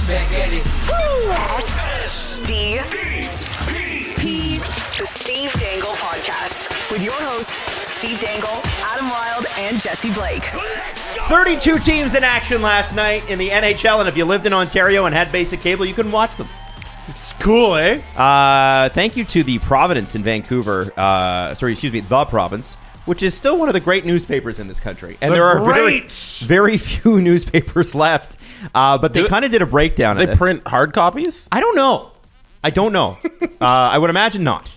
spaghetti. S-D-P. The Steve Dangle Podcast. With your hosts, Steve Dangle, Adam Wilde, and Jesse Blake. 32 teams in action last night in the NHL, and if you lived in Ontario and had basic cable, you couldn't watch them. It's cool, eh? Thank you to the Providence in Vancouver. The Province, which is still one of the great newspapers in this country. And there are very few newspapers left. But they kind of did a breakdown of this. They print hard copies? I don't know. I would imagine not.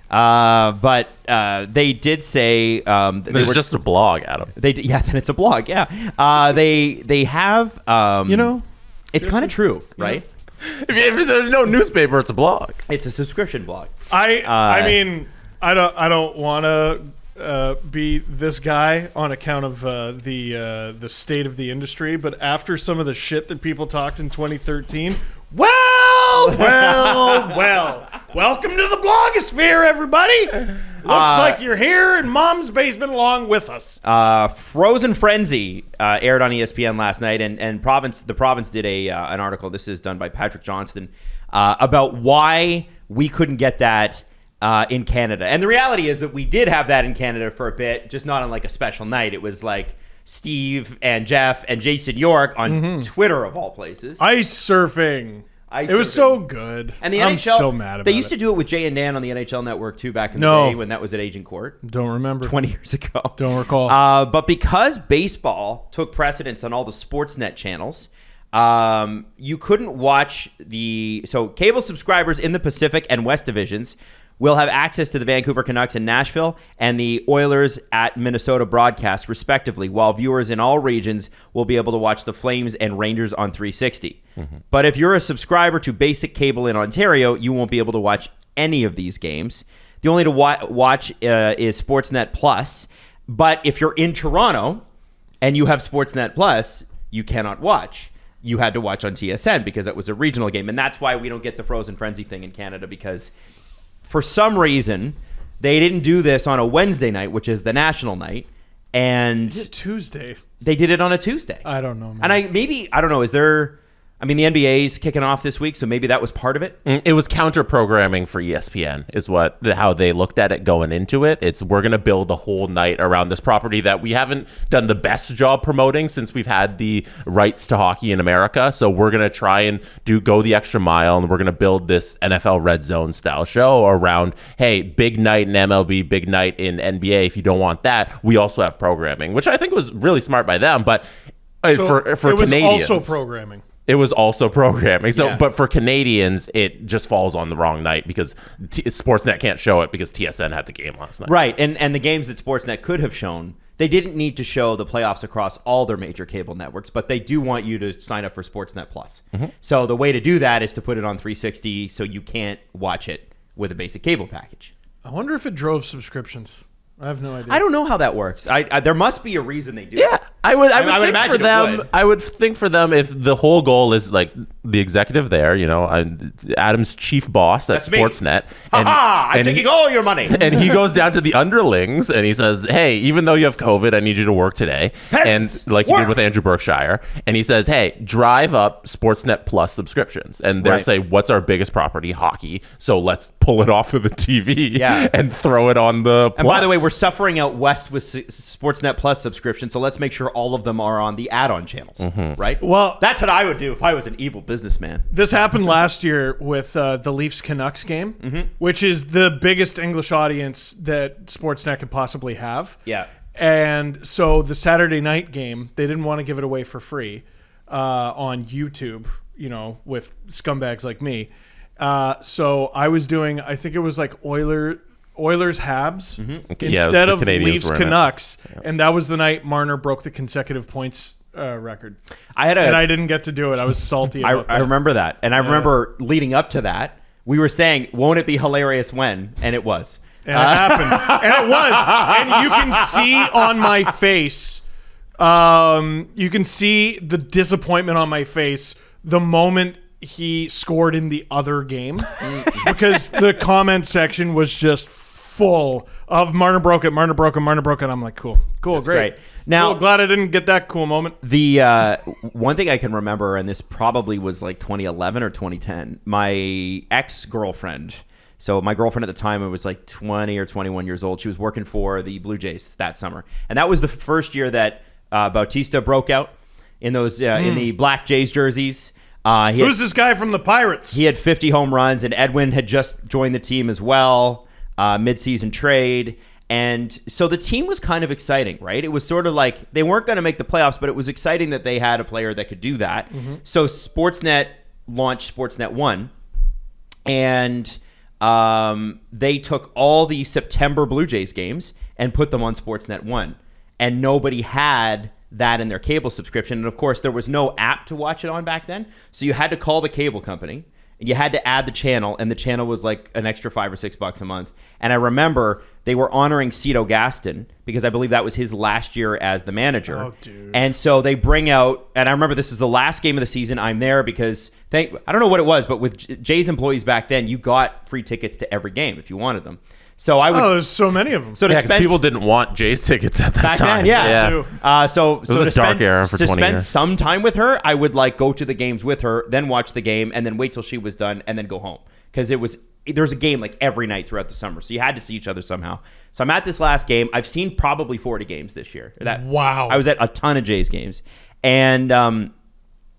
But they did say it's just a blog, Adam. Then it's a blog. Yeah, they have. It's kind of true, right? If there's no newspaper, it's a blog. It's a subscription blog. I mean, I don't want to be this guy on account of the state of the industry, but after some of the shit that people talked in 2013, well, welcome to the blogosphere, everybody. Looks like you're here in Mom's basement along with us. Frozen Frenzy aired on ESPN last night, and the Province did an article. This is done by Patrick Johnston about why we couldn't get that in Canada. And the reality is that we did have that in Canada for a bit, just not on like a special night. It was like Steve and Jeff and Jason York on Twitter, of all places. Ice surfing. It was so good. And the I'm NHL, still mad about it. They used to do it with Jay and Dan on the NHL Network too back in the day when that was at Agent Court. Don't remember. 20 years ago. Don't recall. But because baseball took precedence on all the Sportsnet channels, you couldn't watch so cable subscribers in the Pacific and West divisions will have access to the Vancouver Canucks in Nashville and the Oilers at Minnesota broadcast, respectively, while viewers in all regions will be able to watch the Flames and Rangers on 360. But if you're a subscriber to basic cable in Ontario, you won't be able to watch any of these games. The only to watch is Sportsnet Plus. But if you're in Toronto and you have Sportsnet Plus, you cannot watch. You had to watch on TSN because it was a regional game. And that's why we don't get the Frozen Frenzy thing in Canada, because for some reason, they didn't do this on a Wednesday night, which is the national night, and Tuesday. They did it on a Tuesday. I don't know, man. And I don't know, is there... I mean, the NBA's kicking off this week, so maybe that was part of it. It was counter-programming for ESPN is how they looked at it going into it. We're going to build a whole night around this property that we haven't done the best job promoting since we've had the rights to hockey in America. So we're going to try and go the extra mile, and we're going to build this NFL Red Zone style show around, hey, big night in MLB, big night in NBA. If you don't want that, we also have programming, which I think was really smart by them. But for it was Canadians, also programming. It was also programming. So, But for Canadians, it just falls on the wrong night because Sportsnet can't show it because TSN had the game last night. Right, and the games that Sportsnet could have shown, they didn't need to show the playoffs across all their major cable networks, but they do want you to sign up for Sportsnet Plus. So the way to do that is to put it on 360 so you can't watch it with a basic cable package. I wonder if it drove subscriptions. I have no idea. I don't know how that works. There must be a reason they do it. Yeah, I would think for them. I would think for them if the whole goal is like the executive there, Adam's chief boss at Sportsnet. I'm taking all your money. And he goes down to the underlings and he says, "Hey, even though you have COVID, I need you to work today." Peasants, and like he did with Andrew Berkshire, and he says, "Hey, drive up Sportsnet Plus subscriptions." And they say, "What's our biggest property? Hockey. So let's pull it off of the TV and throw it on the." And by the way, we're suffering out west with Sportsnet Plus subscription, so let's make sure all of them are on the add-on channels, right? Well, that's what I would do if I was an evil businessman. This happened last year with the Leafs-Canucks game, which is the biggest English audience that Sportsnet could possibly have. Yeah. And so the Saturday night game, they didn't want to give it away for free on YouTube, with scumbags like me. So I was doing, I think it was like Oilers Habs instead of Leafs Canucks, and that was the night Marner broke the consecutive points record. And I didn't get to do it. I was salty about that. I remember that, and I remember leading up to that, we were saying, "Won't it be hilarious when?" And it was, and it happened, and it was, and you can see on my face, you can see the disappointment on my face the moment he scored in the other game, because the comment section was just full of Marner broke it. I'm like, cool, That's great. Now, cool, glad I didn't get that cool moment. The one thing I can remember, and this probably was like 2011 or 2010, my ex-girlfriend. So my girlfriend at the time, it was like 20 or 21 years old. She was working for the Blue Jays that summer, and that was the first year that Bautista broke out in those in the Black Jays jerseys. Who's this guy from the Pirates? He had 50 home runs, and Edwin had just joined the team as well, mid-season trade. And so the team was kind of exciting, right? It was sort of like they weren't going to make the playoffs, but it was exciting that they had a player that could do that. So Sportsnet launched Sportsnet 1, and they took all the September Blue Jays games and put them on Sportsnet 1. And nobody had that in their cable subscription. And of course, there was no app to watch it on back then. So you had to call the cable company, and you had to add the channel, and the channel was like an extra $5 or $6 a month. And I remember they were honoring Cito Gaston because I believe that was his last year as the manager. Oh, dude. And so they bring out, and I remember this is the last game of the season. I'm there because I don't know what it was, but with Jay's employees back then, you got free tickets to every game if you wanted them. So I would. Oh, there's so many of them. So to Yeah, 'cause spend people didn't want Jays tickets at that back time. then, yeah. So was a to dark spend, era for to 20 spend years. some time with her, I would like go to the games with her, then watch the game, and then wait till she was done, and then go home because there's a game like every night throughout the summer, so you had to see each other somehow. So I'm at this last game. I've seen probably 40 games this year. Wow. I was at a ton of Jays games, and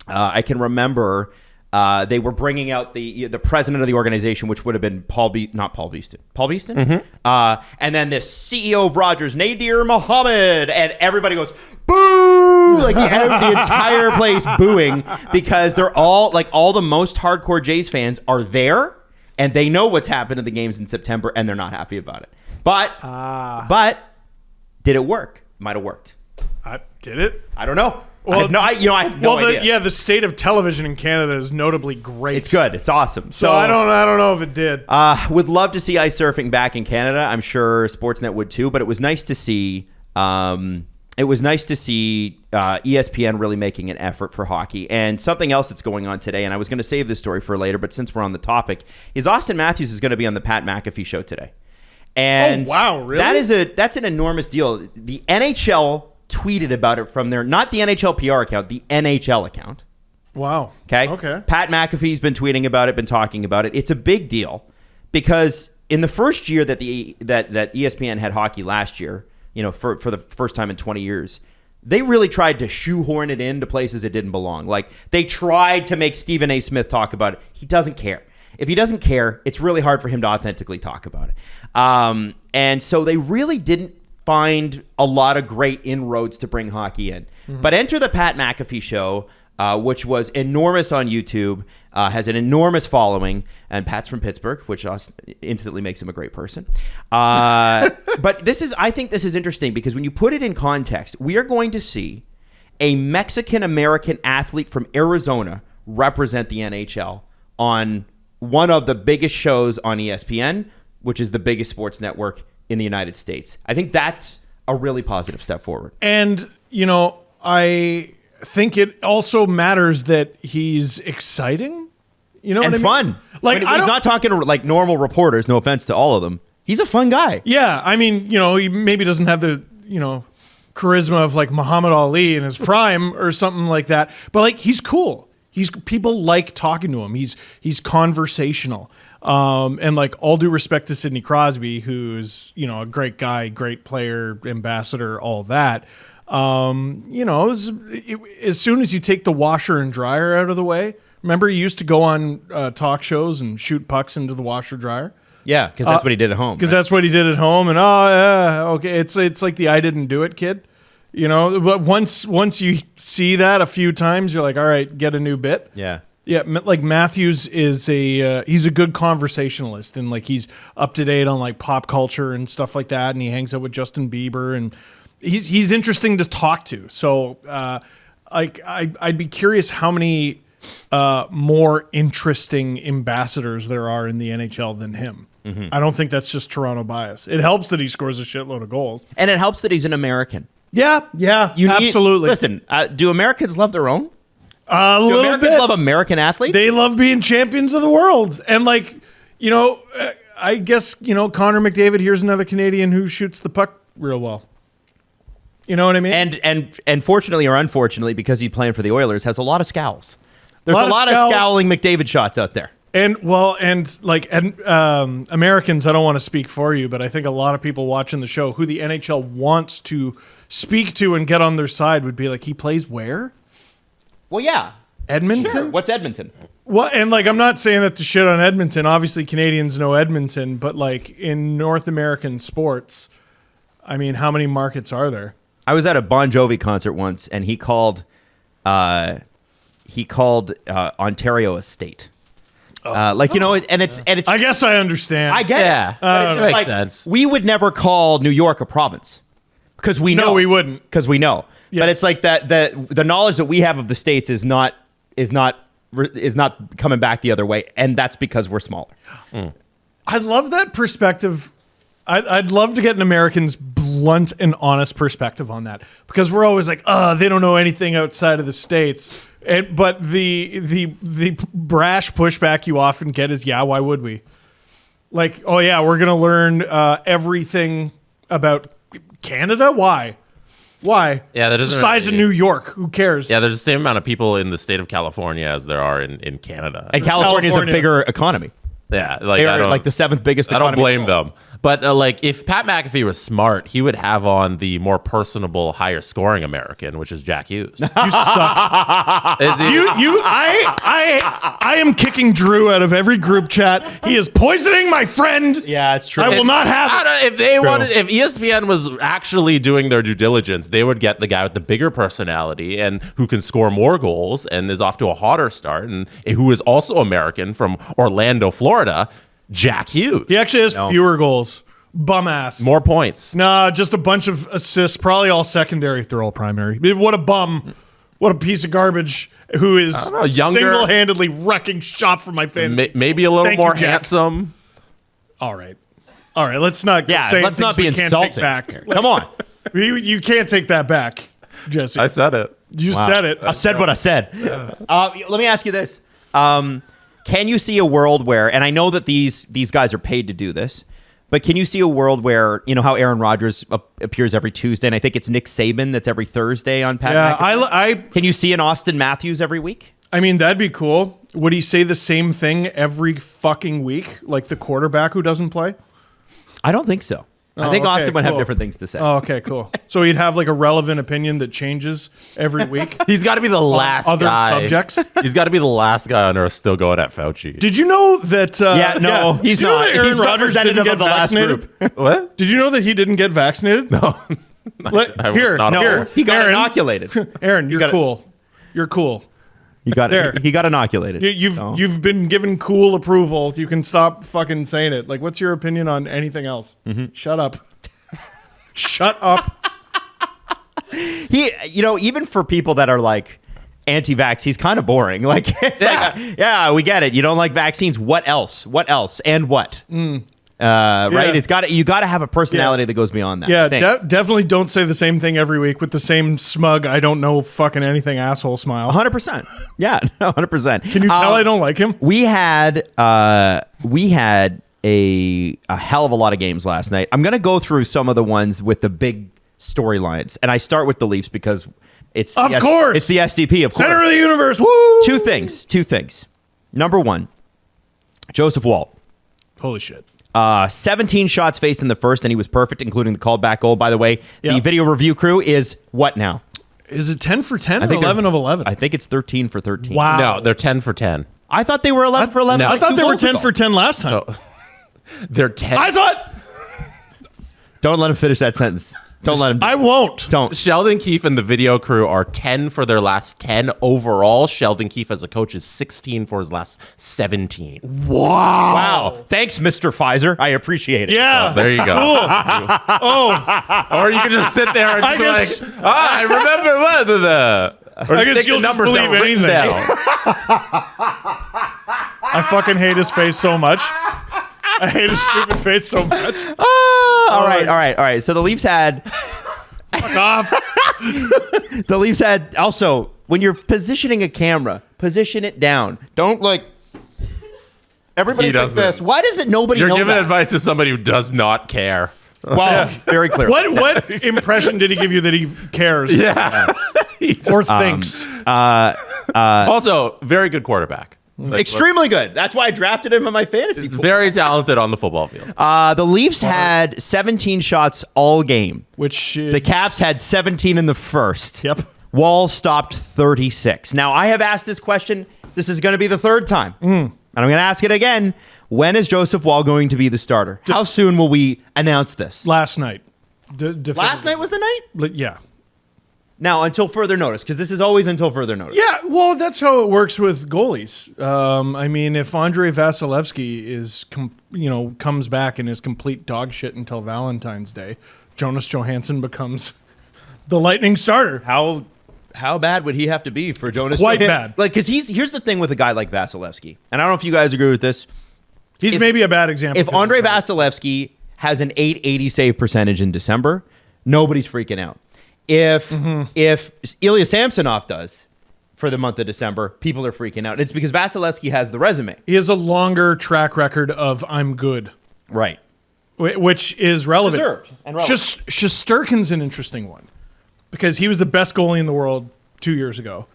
I can remember. They were bringing out the president of the organization, which would have been Paul Beeston. Mm-hmm. And then the CEO of Rogers, Nadir Mohammed, and everybody goes boo, like the entire place booing because they're all like all the most hardcore Jays fans are there, and they know what's happened in the games in September, and they're not happy about it. But did it work? Might have worked. Did it? I don't know. Well, I have no idea. The state of television in Canada is notably great. It's good. It's awesome. So I don't know if it did. Would love to see ice surfing back in Canada. I'm sure Sportsnet would too. But it was nice to see. ESPN really making an effort for hockey. And something else that's going on today, and I was going to save this story for later, but since we're on the topic, is Austin Matthews is going to be on the Pat McAfee show today. And wow, really? That's an enormous deal. The NHL tweeted about it from their, not the NHL PR account, the NHL account. Wow. Okay. Pat McAfee's been tweeting about it, been talking about it. It's a big deal because in the first year that that ESPN had hockey last year, for the first time in 20 years, they really tried to shoehorn it into places it didn't belong. Like they tried to make Stephen A. Smith talk about it. He doesn't care. If he doesn't care, it's really hard for him to authentically talk about it. And so they really didn't find a lot of great inroads to bring hockey in. Mm-hmm. But enter the Pat McAfee show, which was enormous on YouTube, has an enormous following, and Pat's from Pittsburgh, which instantly makes him a great person. But I think this is interesting because when you put it in context, we are going to see a Mexican-American athlete from Arizona represent the NHL on one of the biggest shows on ESPN, which is the biggest sports network in the United States. I think that's a really positive step forward. And, I think it also matters that he's exciting, and what I mean? Fun. Like he's not talking like normal reporters, no offense to all of them. He's a fun guy. Yeah, I mean, he maybe doesn't have the, charisma of like Muhammad Ali in his prime or something like that, but like he's cool. People like talking to him. He's conversational. And like all due respect to Sidney Crosby, who's, a great guy, great player, ambassador, all that. As soon as you take the washer and dryer out of the way, remember he used to go on talk shows and shoot pucks into the washer dryer? Yeah, because that's what he did at home. Because that's what he did at home. And okay, it's like the I didn't do it kid. But once you see that a few times, you're like, all right, get a new bit. Yeah. Yeah, like Matthews is he's a good conversationalist, and like he's up to date on like pop culture and stuff like that, and he hangs out with Justin Bieber, and he's interesting to talk to. So I'd be curious how many more interesting ambassadors there are in the NHL than him. Mm-hmm. I don't think that's just Toronto bias. It helps that he scores a shitload of goals, and it helps that he's an American. Yeah, absolutely. Listen, do Americans love their own? A do little Americans bit. love American athletes? They love being champions of the world. And like, I guess, Connor McDavid, here's another Canadian who shoots the puck real well. You know what I mean? And fortunately or unfortunately, because he's playing for the Oilers, has a lot of scowls. There's a lot of scowling McDavid shots out there. And Americans, I don't want to speak for you, but I think a lot of people watching the show who the NHL wants to speak to and get on their side would be like, he plays where? Well, yeah. Edmonton? Sure. What's Edmonton? Well, and I'm not saying that to shit on Edmonton. Obviously, Canadians know Edmonton, but in North American sports, I mean, how many markets are there? I was at a Bon Jovi concert once, and he called Ontario a state. And it's. I guess I understand. I get it. But it's makes sense. We would never call New York a province because we know. No, we wouldn't. Because we know. Yeah. But it's like that. The knowledge that we have of the states is not coming back the other way, and that's because we're smaller. I love that perspective. I'd love to get an American's blunt and honest perspective on that, because we're always like, they don't know anything outside of the States. But the brash pushback you often get is, yeah, why would we? Like, oh yeah, we're gonna learn everything about Canada. Why? Yeah, that It's doesn't the size of New York. Who cares? Yeah, there's the same amount of people in the state of California as there are in Canada. And California is a bigger economy. Yeah, They are like the seventh biggest I economy. don't blame them. But if Pat McAfee was smart, he would have on the more personable, higher scoring American, which is Jack Hughes. You suck. I am kicking Drew out of every group chat. He is poisoning my friend. Yeah, it's true. I will not have it. If ESPN was actually doing their due diligence, they would get the guy with the bigger personality and who can score more goals and is off to a hotter start, and who is also American from Orlando, Florida, Jack Hughes. He actually has fewer goals. Bum ass. More points. Nah, just a bunch of assists, probably all secondary. They're all primary. What a bum. What a piece of garbage who is younger, single-handedly wrecking shop for my fans. Maybe a little Thank you, more Jack. handsome. All right. Let's not let's not be insulting. Back. Come on. You can't take that back, Jesse. I said it. You said it. I said what I said. Let me ask you this. Can you see a world where, and I know that these guys are paid to do this, but can you see a world where, how Aaron Rodgers appears every Tuesday, and I think it's Nick Saban that's every Thursday on Pat McAfee? Can you see an Austin Matthews every week? I mean, that'd be cool. Would he say the same thing every fucking week, like the quarterback who doesn't play? I don't think so. I think Austin would have different things to say. Oh, okay, cool. So he'd have like a relevant opinion that changes every week. He's got to be the last other guy. subjects. He's got to be the last guy on earth still going at Fauci. Did you know that? He's not. Aaron He's Rodgers didn't representative get of the last vaccinated? group. What? Did you know that he didn't get vaccinated? No. He got inoculated. Aaron, you're cool. You're cool. He got inoculated. You've been given cool approval. You can stop fucking saying it. Like, what's your opinion on anything else? Mm-hmm. Shut up. Shut up. Even for people that are like anti-vax, he's kind of boring. Like, we get it. You don't like vaccines. What else? And what? Right? You got to have a personality that goes beyond that. Yeah, definitely don't say the same thing every week with the same smug, I don't know fucking anything asshole smile. 100%. Yeah, 100%. Can you tell I don't like him? We had a hell of a lot of games last night. I'm going to go through some of the ones with the big storylines, and I start with the Leafs because it's the SDP, of course. Center of the universe. Woo! Two things. Number one, Joseph Woll. Holy shit. 17 shots faced in the first, and he was perfect, including the called back goal. By the way, the video review crew is what now? Is it 10 for 10 or 11 of 11? I think it's 13 for 13. Wow. No, they're 10 for 10. I thought they were 11 for 11. No. I thought they were 10 for 10 last time. No. They're 10. I thought... Don't let him finish that sentence. Don't let him. I won't. Don't. Sheldon Keefe and the video crew are 10 for their last 10 overall. Sheldon Keefe as a coach is 16 for his last 17. Wow. Thanks, Mr. Pfizer. I appreciate it. Yeah. There you go. Cool. Or you can just sit there and be like, I remember what or I guess you'll just believe anything. Down. I fucking hate his face so much. I hate his stupid face so much. All right. So the Leafs had... Fuck off. The Leafs had... Also, when you're positioning a camera, position it down. Don't Everybody's He like doesn't. this. Why doesn't nobody You're know giving that? advice to somebody who does not care. Well, very clear. What impression did he give you that he cares Yeah. or thinks? Also, very good quarterback. Like, Extremely good. That's why I drafted him in my fantasy he's pool. very talented on the football field. The Leafs had 17 shots all game. Which The Caps had 17 in the first. Yep. Wall stopped 36. Now, I have asked this question. This is going to be the third time. And I'm going to ask it again. When is Joseph Wall going to be the starter? How soon will we announce this? last night. Last night was the night? Yeah. Now, until further notice, because this is always until further notice. Yeah, well, that's how it works with goalies. I mean, if Andrei Vasilevsky is, comes back and is complete dog shit until Valentine's Day, Jonas Johansson becomes the Lightning starter. How bad would he have to be for Jonas? Quite Johansson? bad. Like, because here's the thing with a guy like Vasilevsky, and I don't know if you guys agree with this. He's maybe a bad example. If Andrei Vasilevsky has an 880 save percentage in December, nobody's freaking out. If Ilya Samsonov does for the month of December, people are freaking out. It's because Vasilevsky has the resume. He has a longer track record of I'm good, Right. which is relevant. Deserved and relevant. Shesterkin's an interesting one because he was the best goalie in the world 2 years ago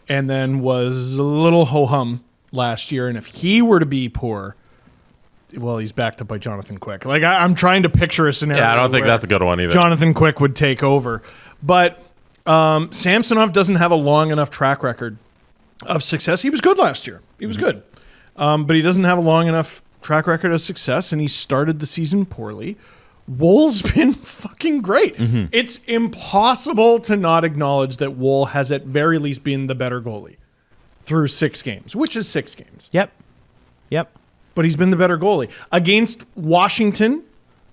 and then was a little ho-hum last year. And if he were to be poor, well, he's backed up by Jonathan Quick. Like I'm trying to picture a scenario. Yeah, I don't think where that's a good one either. Jonathan Quick would take over. But Samsonov doesn't have a long enough track record of success. He was good last year. He was good. But he doesn't have a long enough track record of success, and he started the season poorly. Wool's been fucking great. It's impossible to not acknowledge that Wool has at very least been the better goalie through 6 games, which is 6 games. Yep. But he's been the better goalie. Against Washington,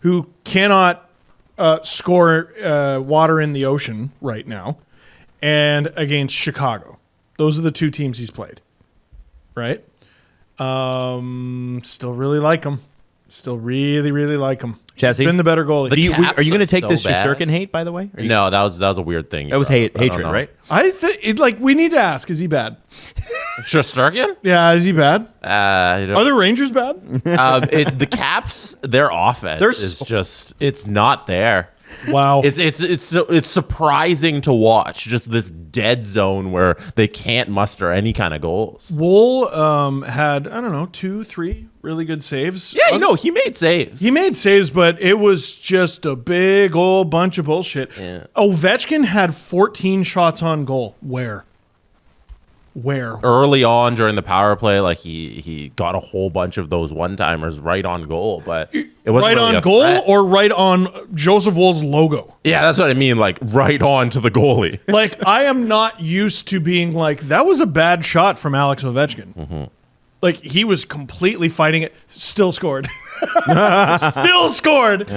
who cannot score water in the ocean right now, and against Chicago. Those are the 2 teams he's played. Right? Still really like him. Still really, really like him. Jesse? He's been the better goalie. Are you Caps going to take so this bad. Shesterkin hate, by the way? Are you- No, that was a weird thing. That was hatred, right? I think we need to ask, is he bad? Shesterkin? Yeah, is he bad? Are Are the Rangers bad? the Caps, their offense is just, it's not there. Wow. It's surprising to watch just this dead zone where they can't muster any kind of goals. Wool had, 2, 3 really good saves. Yeah, he made saves. He made saves, but it was just a big old bunch of bullshit. Yeah. Ovechkin had 14 shots on goal. Where? Early on during the power play, like he got a whole bunch of those one-timers right on goal, but it wasn't Right really on a goal threat. or right on Joseph Wool's logo? Yeah, that's what I mean, like right on to the goalie. Like, I am not used to being like, that was a bad shot from Alex Ovechkin. Like, he was completely fighting it. Still scored. Still scored.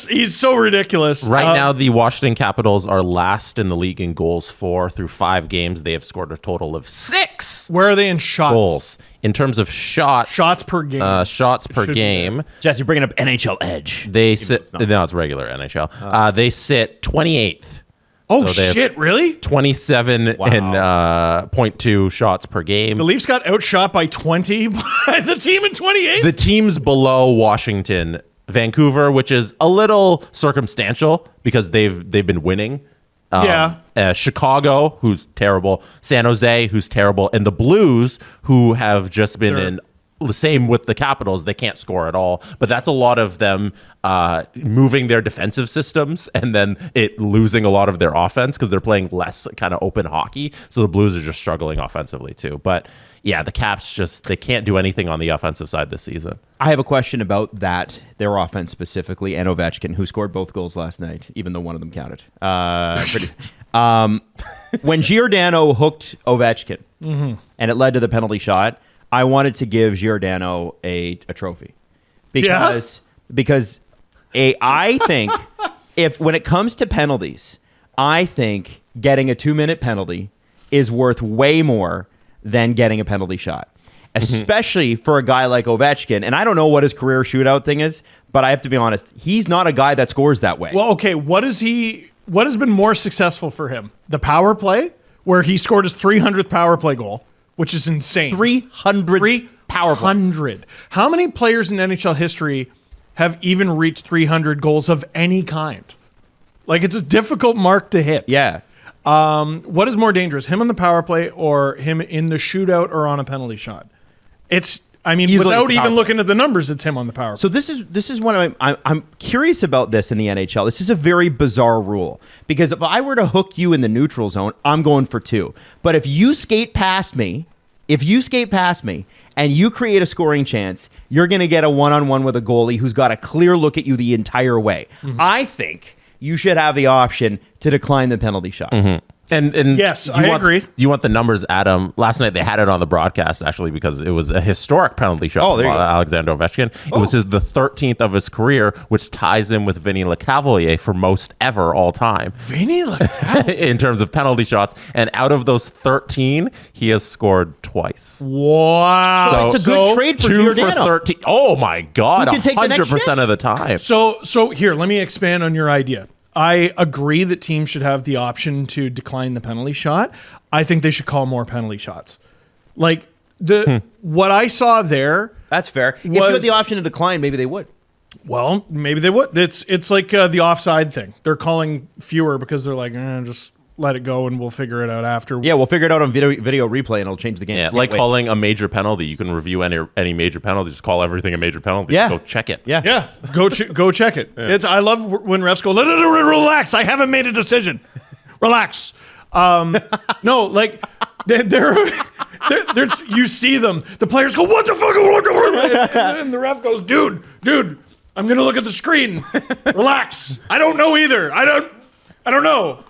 He's so ridiculous. Right now, the Washington Capitals are last in the league in goals for. Through 5 games, they have scored a total of 6 Where are they in shots? goals. In terms of shots per game. shots per should be game, Jesse, bringing up NHL Edge. they sit. No, it's regular NHL. They sit 28th. Oh, So they have shit, really? 27 and 0.2 shots per game. The Leafs got outshot by 20 by the team in 28? The teams below Washington, Vancouver, which is a little circumstantial because they've been winning. Chicago, who's terrible. San Jose, who's terrible. And the Blues, who have just been in the same with the Capitals. They can't score at all. But that's a lot of them moving their defensive systems and then it losing a lot of their offense because they're playing less kind of open hockey. So the Blues are just struggling offensively too. But yeah, the Caps they can't do anything on the offensive side this season. I have a question about their offense specifically, and Ovechkin, who scored both goals last night, even though one of them counted. When Giordano hooked Ovechkin, and it led to the penalty shot, I wanted to give Giordano a trophy because I think when it comes to penalties, I think getting a 2-minute penalty is worth way more than getting a penalty shot, especially for a guy like Ovechkin. And I don't know what his career shootout thing is, but I have to be honest, he's not a guy that scores that way. Well, okay, what has been more successful for him? The power play, where he scored his 300th power play goal, which is insane. 300 Power play. 100. How many players in NHL history have even reached 300 goals of any kind? Like, it's a difficult mark to hit. Yeah. What is more dangerous, him on the power play or him in the shootout or on a penalty shot? Easily without it's even power looking at the numbers, it's him on the power play. So this is what I'm curious about this in the NHL. This is a very bizarre rule because if I were to hook you in the neutral zone, I'm going for 2. But if you skate past me, and you create a scoring chance, you're going to get a one-on-one with a goalie who's got a clear look at you the entire way. Mm-hmm. I think you should have the option to decline the penalty shot. Mm-hmm. And yes, I agree. You want the numbers, Adam? Last night they had it on the broadcast actually because it was a historic penalty shot from Alexander Ovechkin. It was the 13th of his career, which ties him with Vinny Lecavalier for most ever all time. Vinny Lecavalier? In terms of penalty shots, and out of those 13, he has scored twice. Wow! So it's a good trade for 2 Giordano. for 13. Oh my God! 100% of the time. So here, let me expand on your idea. I agree that teams should have the option to decline the penalty shot. I think they should call more penalty shots. Like what I saw there. That's fair. If you had the option to decline, maybe they would. Well, maybe they would. It's like the offside thing. They're calling fewer because they're like, just let it go and we'll figure it out after. Yeah, we'll figure it out on video replay and it'll change the game. Yeah, like calling a major penalty. You can review any major penalty. Just call everything a major penalty. Yeah. Go check it. Yeah. Go check it. Yeah. I love when refs go, relax. I haven't made a decision. Relax. No, like they're you see them. The players go, what the fuck? And the ref goes, dude, I'm gonna look at the screen. Relax. I don't know either. I don't know.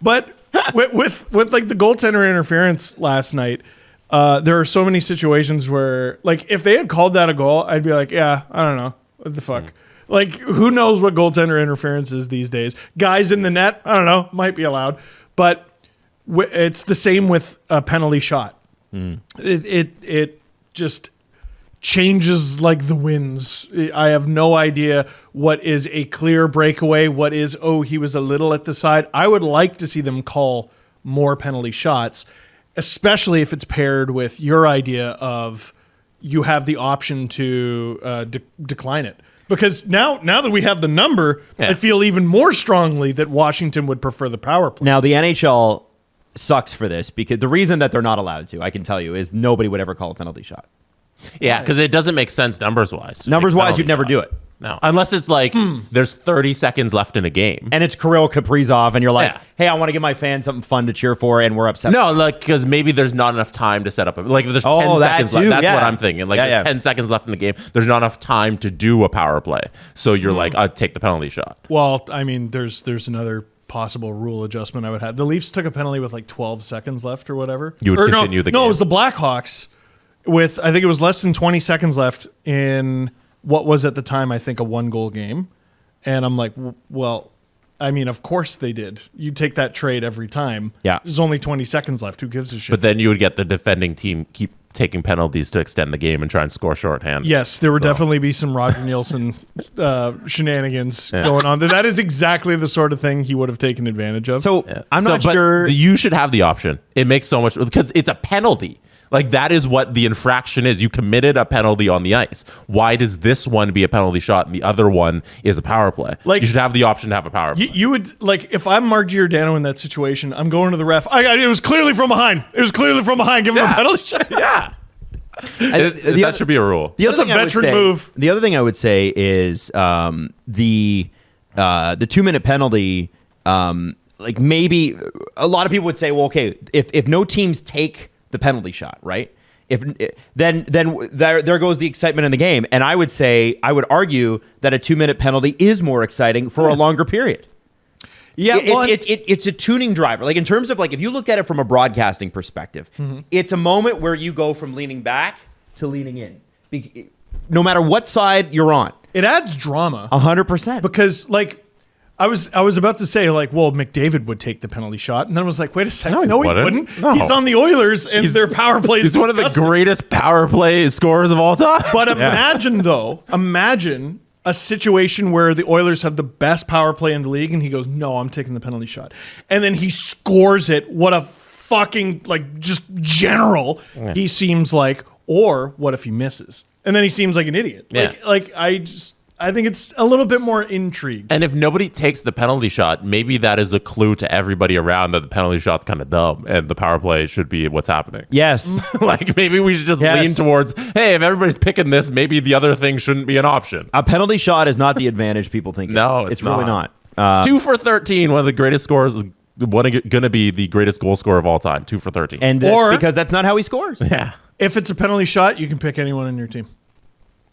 But with like the goaltender interference last night, there are so many situations where, like, if they had called that a goal, I'd be like, yeah, I don't know. What the fuck? Like, who knows what goaltender interference is these days? Guys in the net, I don't know, might be allowed. But it's the same with a penalty shot. It just changes like the winds. I have no idea what is a clear breakaway, what is, he was a little at the side. I would like to see them call more penalty shots, especially if it's paired with your idea of you have the option to decline it. Because now that we have the number, I feel even more strongly that Washington would prefer the power play. Now, the NHL sucks for this because the reason that they're not allowed to, I can tell you, is nobody would ever call a penalty shot. Yeah, because it doesn't make sense numbers-wise. Numbers-wise, you'd never do it. No, unless it's like there's 30 seconds left in a game. And it's Kirill Kaprizov, and you're like, hey, I want to give my fans something fun to cheer for, and we're upset. No, like, because maybe there's not enough time to set up. Like, if there's 10 seconds left, that's what I'm thinking. Like, there's 10 seconds left in the game. There's not enough time to do a power play. So you're like, I'd take the penalty shot. Well, I mean, there's another possible rule adjustment I would have. The Leafs took a penalty with like 12 seconds left or whatever. You would continue the game. No, it was the Blackhawks with, I think it was less than 20 seconds left in what was at the time, I think, a 1-goal game. And I'm like, well, I mean, of course they did. You take that trade every time. Yeah. There's only 20 seconds left. Who gives a shit? But then you would get the defending team keep taking penalties to extend the game and try and score shorthand. Yes, there would definitely be some Roger Nielsen shenanigans going on. That is exactly the sort of thing he would have taken advantage of. So I'm not sure. You should have the option. It makes so much, because it's a penalty. Like, that is what the infraction is. You committed a penalty on the ice. Why does this one be a penalty shot and the other one is a power play? Like, you should have the option to have a power play. You would, like, if I'm Mark Giordano in that situation, I'm going to the ref. It was clearly from behind. Give him a penalty shot. Yeah. That should be a rule. That's a veteran move. The other thing I would say is the 2-minute penalty. Like, maybe a lot of people would say, well, okay, if no teams take the penalty shot, right? Then there goes the excitement in the game. And I would argue that a 2-minute penalty is more exciting for a longer period. Yeah, it's a tuning driver. Like, in terms of, like, if you look at it from a broadcasting perspective, it's a moment where you go from leaning back to leaning in, no matter what side you're on. It adds drama, 100%. Because, like, I was about to say, like, well, McDavid would take the penalty shot, and then I was like, wait a second, no, he wouldn't. No. He's on the Oilers, and their power play is He's one of the greatest power play scorers of all time. But imagine a situation where the Oilers have the best power play in the league, and he goes, no, I'm taking the penalty shot. And then he scores it. What a fucking, like, just general he seems like. Or what if he misses? And then he seems like an idiot. Yeah. I think it's a little bit more intrigue. And if nobody takes the penalty shot, maybe that is a clue to everybody around that the penalty shot's kind of dumb and the power play should be what's happening. Yes. Like maybe we should just lean towards, hey, if everybody's picking this, maybe the other thing shouldn't be an option. A penalty shot is not the advantage people think. No, it's really not. 2 for 13, one of the greatest scorers, going to be the greatest goal scorer of all time. 2 for 13. And because that's not how he scores. Yeah. If it's a penalty shot, you can pick anyone on your team.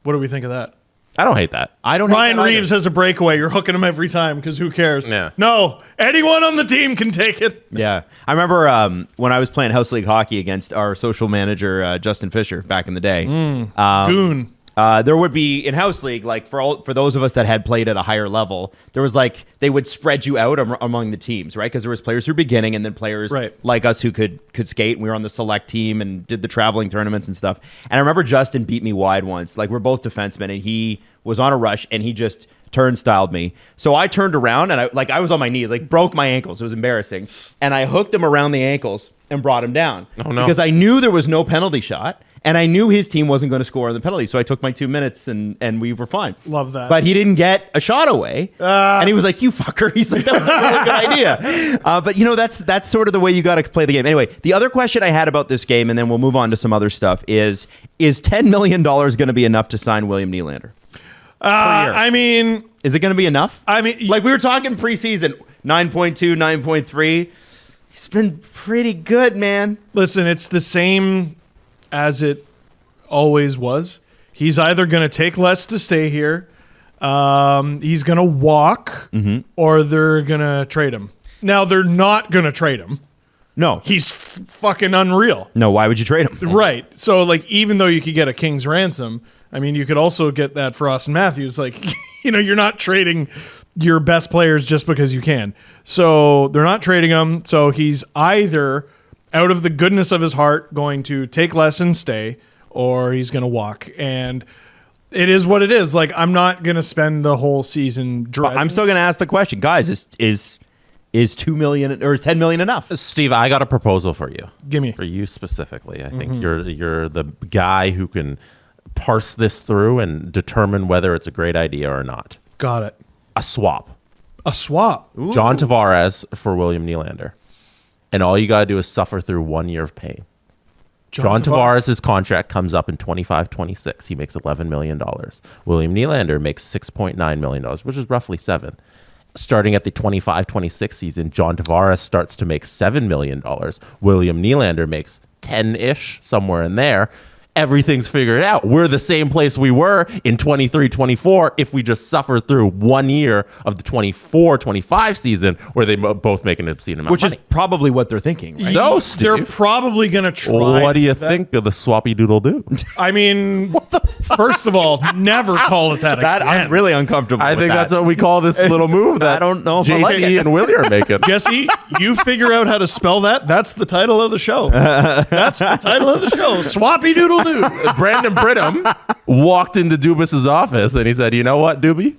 What do we think of that? I don't hate that. I don't. hate Ryan that either. Reeves has a breakaway. You're hooking him every time because who cares? Yeah. No, anyone on the team can take it. Yeah, I remember when I was playing house league hockey against our social manager Justin Fisher back in the day. Goon. There would be in house league, like for those of us that had played at a higher level, there was like they would spread you out among the teams, right? Because there was players who were beginning and then players like us who could skate. And we were on the select team and did the traveling tournaments and stuff. And I remember Justin beat me wide once. Like we're both defensemen, and he was on a rush and he just turnstiled me. So I turned around and I was on my knees, like broke my ankles. It was embarrassing, and I hooked him around the ankles and brought him down. Oh no! Because I knew there was no penalty shot. And I knew his team wasn't going to score on the penalty, so I took my 2 minutes and we were fine. Love that. But he didn't get a shot away, and he was like, "You fucker!" He's like, "That was a really good idea." But that's sort of the way you got to play the game. Anyway, the other question I had about this game, and then we'll move on to some other stuff, is $10 million going to be enough to sign William Nylander? I mean, is it going to be enough? I mean, like we were talking preseason, 9.2, 9.3. He's been pretty good, man. Listen, it's the same as it always was. He's either going to take less to stay here, he's going to walk, or they're going to trade him. Now, they're not going to trade him. No. He's fucking unreal. No, why would you trade him? Right. So, like, even though you could get a king's ransom, I mean, you could also get that for Austin Matthews. Like, you're not trading your best players just because you can. So, they're not trading him. So, he's either out of the goodness of his heart going to take less and stay, or he's going to walk. And it is what it is. Like, I'm not going to spend the whole season I'm still going to ask the question. Guys, is $2 million or $10 million enough? Steve, I got a proposal for you. Give me. For you specifically. I think you're the guy who can parse this through and determine whether it's a great idea or not. Got it. A swap. A swap. Ooh. John Tavares for William Nylander. And all you got to do is suffer through 1 year of pain. John Tavares' contract comes up in 25-26. He makes $11 million. William Nylander makes $6.9 million, which is roughly $7 million. Starting at the 25-26 season, John Tavares starts to make $7 million. William Nylander makes 10-ish, somewhere in there. Everything's figured out. We're the same place we were in 23-24 if we just suffer through 1 year of the 24-25 season where they both make an obscene amount Which of money. is probably what they're thinking, right? So, Steve, They're probably going to try. what do you think of the Swappy Doodle do? I mean, first of all, never call it that again. I'm really uncomfortable I with think that. that's what we call this little move that I don't know if I JT like it. and Willie are making. Jesse, you figure out how to spell that. That's the title of the show. That's the title of the show. Swappy Doodle Doo. Brandon Brittam walked into Dubas's office and he said, "You know what, Doobie?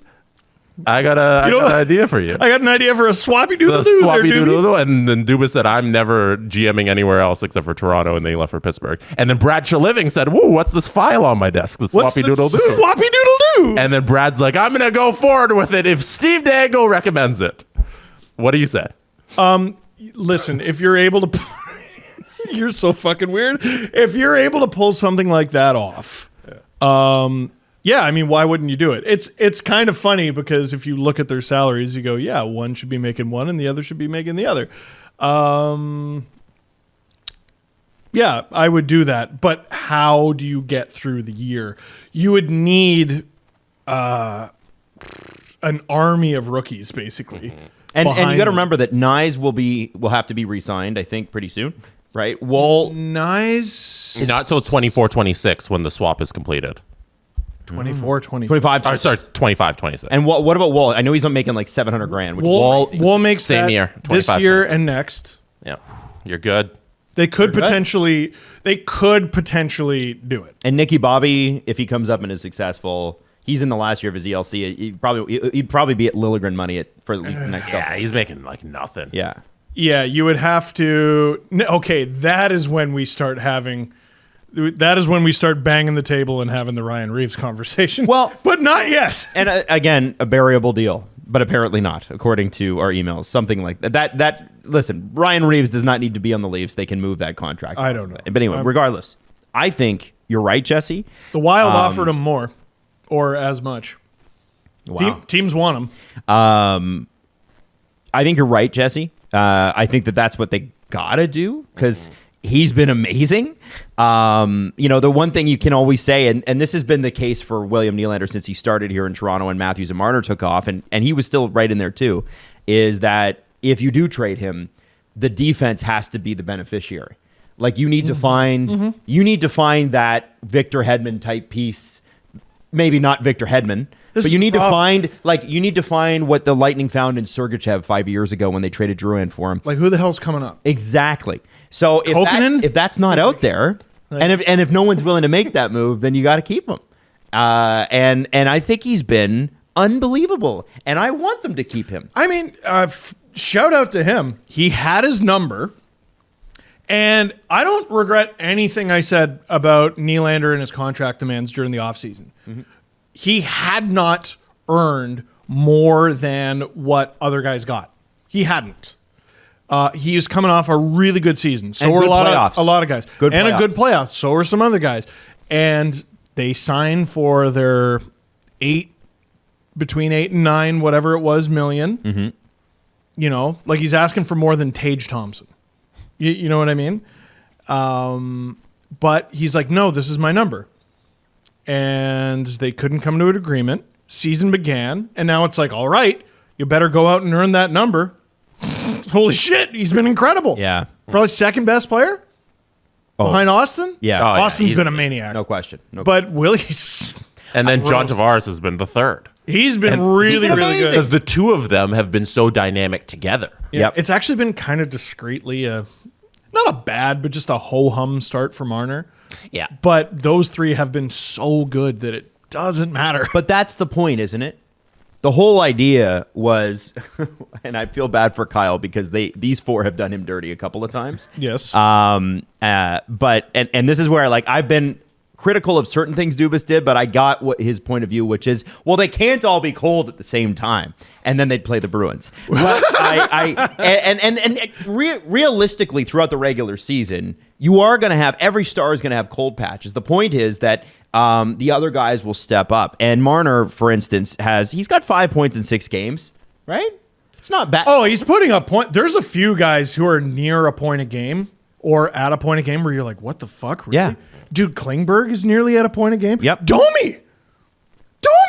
I got an idea for you. I got an idea for a Swappy Doodle The Doo. Swappy Doodle." And then Dubas said, "I'm never GMing anywhere else except for Toronto," and they left for Pittsburgh. And then Brad Shaliving said, "Whoa, what's this file on my desk? The What's Swappy the Doodle Doo." Swappy Doodle Doo. And then Brad's like, "I'm going to go forward with it if Steve Dangle recommends it." What do you say? Listen, if you're able to... You're so fucking weird. If you're able to pull something like that off... Yeah, I mean, why wouldn't you do it? It's kind of funny because if you look at their salaries, you go, yeah, one should be making one and the other should be making the other. Yeah, I would do that. But how do you get through the year? You would need an army of rookies, basically. And you got to them. remember that Nyes will have to be re-signed, I think, pretty soon, right? Woll, Nice. Not till 24-26 when the swap is completed. 24, 25. 25. Or, sorry, 25-26. And what about Woll? I know he's making like $700,000, which Woll is makes Same that year, this 25, year 26. and next. Yeah, you're good. They could good. potentially do it. And Nicky Bobby, if he comes up and is successful, he's in the last year of his ELC. He'd probably be at Liljegren money for at least the next couple. Yeah, he's making like nothing. Yeah. Yeah, you would have to. Okay, that is when we start having That is when we start banging the table and having the Ryan Reeves conversation. Well, but not yet. And again, a variable deal, but apparently not, according to our emails. Something like that. Listen, Ryan Reeves does not need to be on the Leafs. They can move that contract. I don't know. But anyway, regardless, I think you're right, Jesse. The Wild offered him more, or as much. Wow. Teams want him. I think you're right, Jesse. I think that's what they gotta do because he's been amazing. The one thing you can always say, and this has been the case for William Nylander since he started here in Toronto and Matthews and Marner took off, and he was still right in there too, is that if you do trade him, the defense has to be the beneficiary. Like you need to find that Victor Hedman type piece. Maybe not Victor Hedman, but you need to find what the Lightning found in Sergachev 5 years ago when they traded Drouin for him. Like who the hell's coming up? Exactly. So if that's not out there, and if no one's willing to make that move, then you got to keep him. And I think he's been unbelievable, and I want them to keep him. I mean, shout out to him. He had his number, and I don't regret anything I said about Nylander and his contract demands during the offseason. Mm-hmm. He had not earned more than what other guys got. He hadn't. He is coming off a really good season. So were a lot of guys. A good playoffs. So were some other guys. And they signed for their between 8 and 9, whatever it was, million. Mm-hmm. Like he's asking for more than Tage Thompson. You know what I mean? But he's like, no, this is my number. And they couldn't come to an agreement. Season began. And now it's like, all right, you better go out and earn that number. Holy shit, he's been incredible. Yeah. Probably second best player behind Austin. Yeah. Austin's been a maniac. No question. But Willie's... And then John Tavares has been the third. He's been really good. Because the two of them have been so dynamic together. Yeah, yep. It's actually been kind of discreetly not a bad, but just a ho-hum start for Marner. Yeah. But those three have been so good that it doesn't matter. But that's the point, isn't it? The whole idea was, and I feel bad for Kyle because these four have done him dirty a couple of times. Yes. But this is where I've been critical of certain things Dubas did, but I got his point of view, which is, well, they can't all be cold at the same time, and then they'd play the Bruins. But realistically, throughout the regular season, you are going to have every star is going to have cold patches. The point is that the other guys will step up, and Marner, for instance, he's got 5 points in 6 games, right? It's not bad. Oh, he's putting up point. There's a few guys who are near a point a game or at a point a game where you're like, what the fuck? Really? Yeah. Dude, Klingberg is nearly at a point a game. Yep. Domi!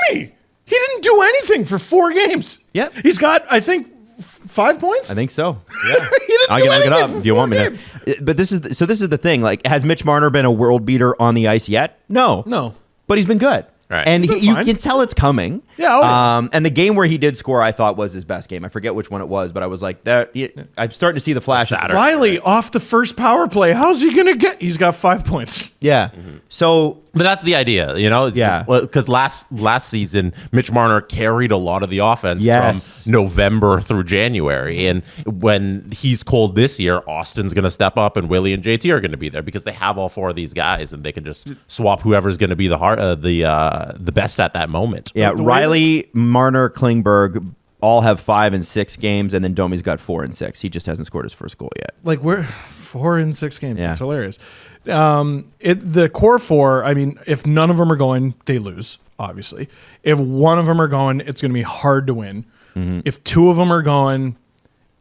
He didn't do anything for 4 games. Yep. He's got, I think, 5 points. I think so. Yeah. I can look it up if you want me to. But this is the thing. Has Mitch Marner been a world beater on the ice yet? No. But he's been good. Right. And you can tell it's coming. Yeah. And the game where he did score, I thought was his best game. I forget which one it was, but I was like, I'm starting to see the flashes. Riley off the first power play. How's he going to get? He's got 5 points. Yeah. Mm-hmm. So, but that's the idea, Yeah. Because last season, Mitch Marner carried a lot of the offense from November through January, and when he's cold this year, Austin's going to step up, and Willie and JT are going to be there because they have all 4 of these guys, and they can just swap whoever's going to be the best at that moment. Yeah. Riley, Marner, Klingberg all have 5 and 6 games, and then Domi's got 4 and 6. He just hasn't scored his first goal yet. We're 4 and 6 games. Yeah. It's hilarious. The core 4, I mean, if none of them are going, they lose, obviously. If one of them are going, it's going to be hard to win. Mm-hmm. If 2 of them are going,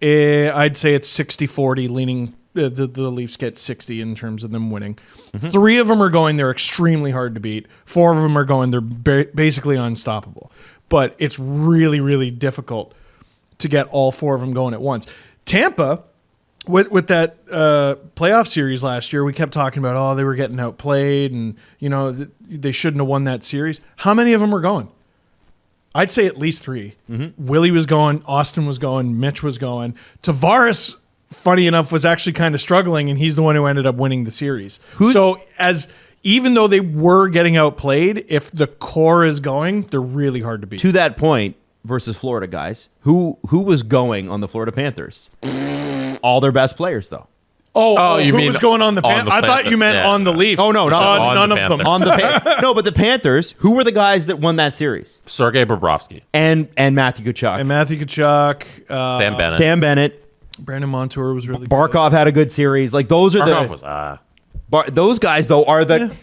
I'd say it's 60-40 leaning. The Leafs get 60 in terms of them winning. Mm-hmm. 3 of them are going, they're extremely hard to beat. 4 of them are going, they're basically unstoppable. But it's really, really difficult to get all 4 of them going at once. Tampa, with that playoff series last year, we kept talking about, they were getting outplayed and, they shouldn't have won that series. How many of them are going? I'd say at least 3. Mm-hmm. Willie was going, Austin was going, Mitch was going. Tavares, funny enough, was actually kind of struggling, and he's the one who ended up winning the series. Even though they were getting outplayed, if the core is going, they're really hard to beat. To that point, versus Florida guys, who was going on the Florida Panthers? All their best players, though. Oh, you who mean was going on the on Panthers? the I thought Panthers. you meant Yeah. on the Leafs. Oh, no, not on none the of them. Panthers. On the no, but the Panthers, who were the guys that won that series? Sergei Bobrovsky, And Matthew Tkachuk. And Matthew Tkachuk, Sam Bennett. Sam Bennett. Brandon Montour was really Barkov had a good series. Like, those are Barkov the... was those guys, though, are the...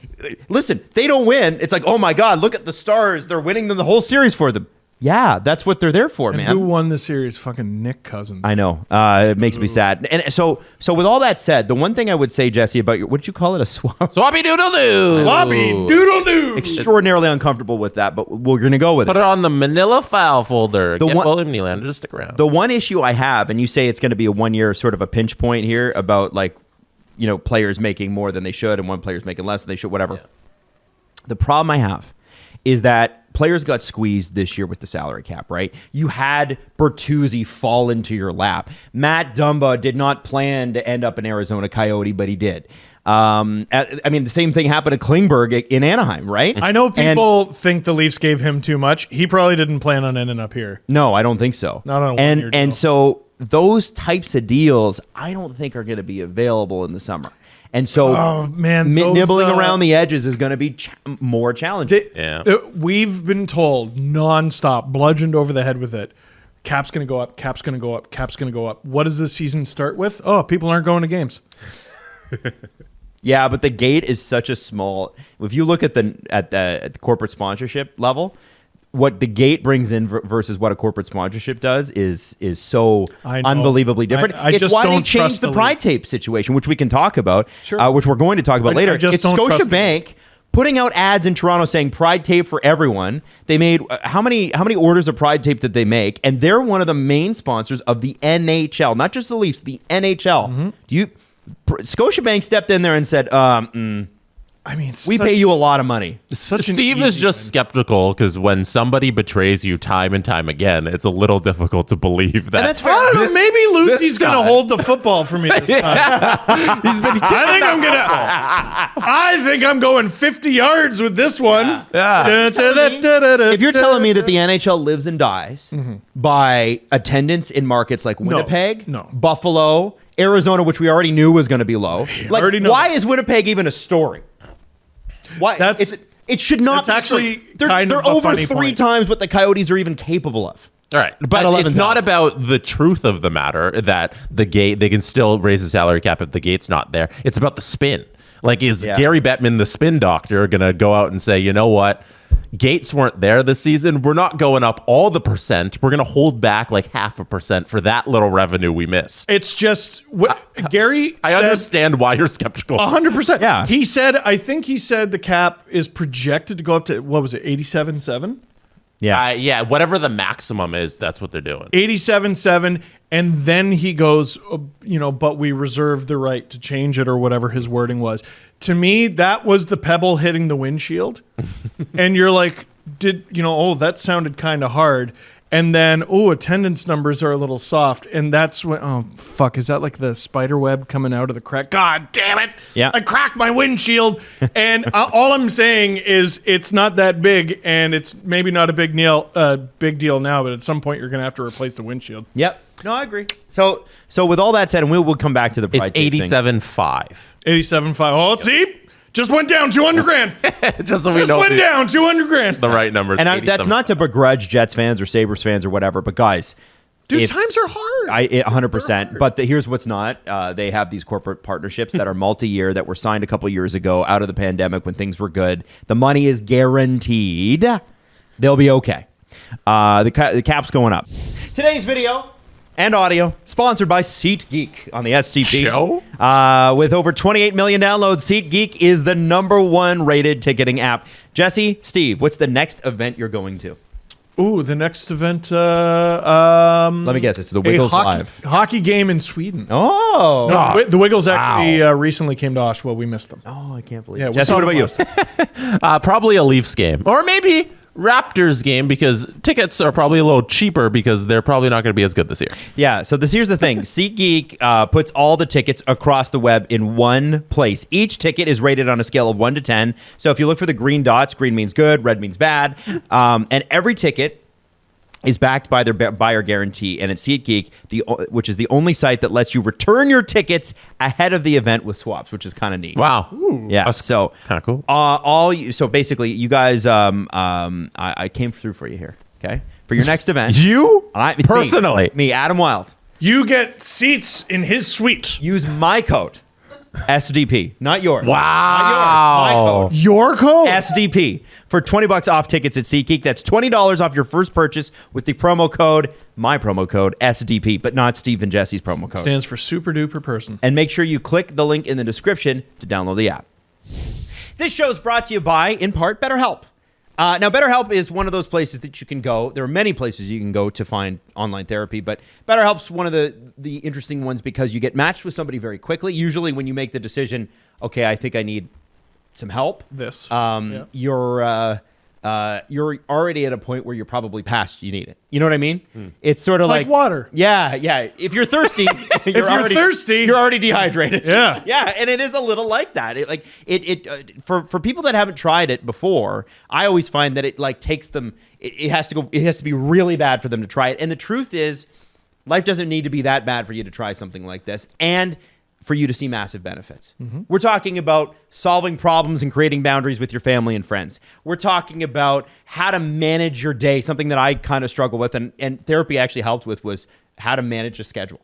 Listen, they don't win. It's like, oh, my God, look at the Stars. They're winning them the whole series for them. Yeah, that's what they're there for, And man. who won the series? Fucking Nick Cousins. I know. It makes me sad. And so with all that said, the one thing I would say, Jesse, about your... What did you call it? A swap? Swappy Doodle Doo. Bobby Doodle Doo. Extraordinarily uncomfortable with that, but we're going to go with Put it. it on the Manila file folder. Get one- William Nylander to stick around. The one issue I have, and you say it's going to be a 1 year sort of a pinch point here about, like, you know, players making more than they should and one player's making less than they should, whatever. Yeah. The problem I have is that players got squeezed this year with the salary cap, right? You had Bertuzzi fall into your lap. Matt Dumba did not plan to end up an Arizona Coyote, but he did. I mean, the same thing happened to Klingberg in Anaheim, right? I know people think the Leafs gave him too much. He probably didn't plan on ending up here. No, I don't think so. Not on a one-year deal. And so those types of deals, I don't think are going to be available in the summer. And so, Oh, man, those, nibbling around the edges is going to be more challenging. Yeah. We've been told nonstop, bludgeoned over the head with it. Cap's going to go up. Cap's going to go up. Cap's going to go up. What does the season start with? Oh, people aren't going to games. Yeah, but the gate is such a small. If you look at the corporate sponsorship level, what the gate brings in versus what a corporate sponsorship does is so I know. unbelievably different. I It's just why they don't changed trust the the pride league. tape situation, which we can talk about, Sure. which we're going to talk about I later. just It's don't trust the Scotiabank putting out ads in Toronto saying pride tape for everyone. They made how many orders of pride tape did they make? And they're one of the main sponsors of the NHL, not just the Leafs, the NHL. Mm-hmm. Scotiabank stepped in there and said, I mean, we pay you a lot of money. such an Steve is easy just win. skeptical because when somebody betrays you time and time again, it's a little difficult to believe that. And that's fair. I don't know. Maybe Lucy's this going to guy- hold the football for me this time. I think I'm going 50 yards with this one. Yeah. If you're telling me that the NHL lives and dies by attendance in markets like Winnipeg, No. Buffalo, Arizona, which we already knew was going to be low, like, already know why that. is Winnipeg even a story? Why? It should not That's be a story. actually They're kind of a over funny three point. times what the Coyotes are even capable of. All right, but 11,000. it's not about the truth of the matter that the gate, they can still raise the salary cap if the gate's not there. It's about the spin. Like, is Yeah. Gary Bettman, the spin doctor, going to go out and say, you know what? Gates weren't there this season. We're not going up all the percent. We're going to hold back like 0.5% for that little revenue we missed. It's just Gary. I said understand why you're skeptical. 100%. Yeah. He said, I think he said the cap is projected to go up to, what was it, 87.7? Yeah, whatever the maximum is, that's what they're doing. 87.7, and then he goes, but we reserve the right to change it, or whatever his wording was. To me, that was the pebble hitting the windshield. And you're like, that sounded kind of hard. And then, attendance numbers are a little soft. And that's when, is that like the spider web coming out of the crack? God damn it. Yeah. I cracked my windshield. And all I'm saying is it's not that big, and it's maybe not a big deal now, but at some point you're going to have to replace the windshield. Yep. No, I agree. So with all that said, and we'll come back to the It's pride tape thing. 87.5. 87.5. Oh, see? Just went down 200 grand. Just so we Just know went down 200 grand. the right number. And that's not to begrudge Jets fans or Sabres fans or whatever, but guys, Dude, times are hard. 100%. But here's what's not. They have these corporate partnerships that are multi-year that were signed a couple years ago out of the pandemic when things were good. The money is guaranteed. They'll be okay. The cap's going up. Today's video and audio sponsored by SeatGeek on the STP. Show? With over 28 million downloads, SeatGeek is the #1 rated ticketing app. Jesse, Steve, what's the next event you're going to? Ooh, the next event. Let me guess. It's the Wiggles Live. hockey game in Sweden. Oh. The Wiggles actually recently came to Oshawa. We missed them. Oh, I can't believe Yeah, it. we Jesse, saw what about them you? last Probably a Leafs game. Or maybe Raptors game, because tickets are probably a little cheaper because they're probably not going to be as good this year. Yeah, so here's the thing. SeatGeek puts all the tickets across the web in one place. Each ticket is rated on a scale of 1 to 10. So if you look for the green dots, green means good, red means bad. And every ticket is backed by their buyer guarantee, and at SeatGeek, which is the only site that lets you return your tickets ahead of the event with swaps, which is kind of neat. Wow. Yeah, That's so kind of cool. So basically, you guys, I came through for you here. Okay, for your next event, You? me, Personally? me, Adam Wilde. You get seats in his suite. Use my code, SDP, not yours. Wow. Not yours. My code. Your code? SDP for $20 off tickets at SeatGeek. That's $20 off your first purchase with the promo code, my promo code, SDP, but not Steve and Jesse's promo code. Stands for super duper person. And make sure you click the link in the description to download the app. This show is brought to you by, in part, BetterHelp. Now, BetterHelp is one of those places that you can go. There are many places you can go to find online therapy, but BetterHelp's one of the interesting ones because you get matched with somebody very quickly. Usually when you make the decision, okay, I think I need some help, you're already at a point where you're probably past you need it. You know what I mean? It's sort of like water. Yeah. If you're thirsty, you're already dehydrated. Yeah. Yeah, and it is a little like that. For people that haven't tried it before, I always find that it like takes them. It has to be really bad for them to try it. And the truth is, life doesn't need to be that bad for you to try something like this. And for you to see massive benefits. We're talking about solving problems and creating boundaries with your family and friends. We're talking about how to manage your day, something that I kind of struggle with and therapy actually helped with was how to manage a schedule.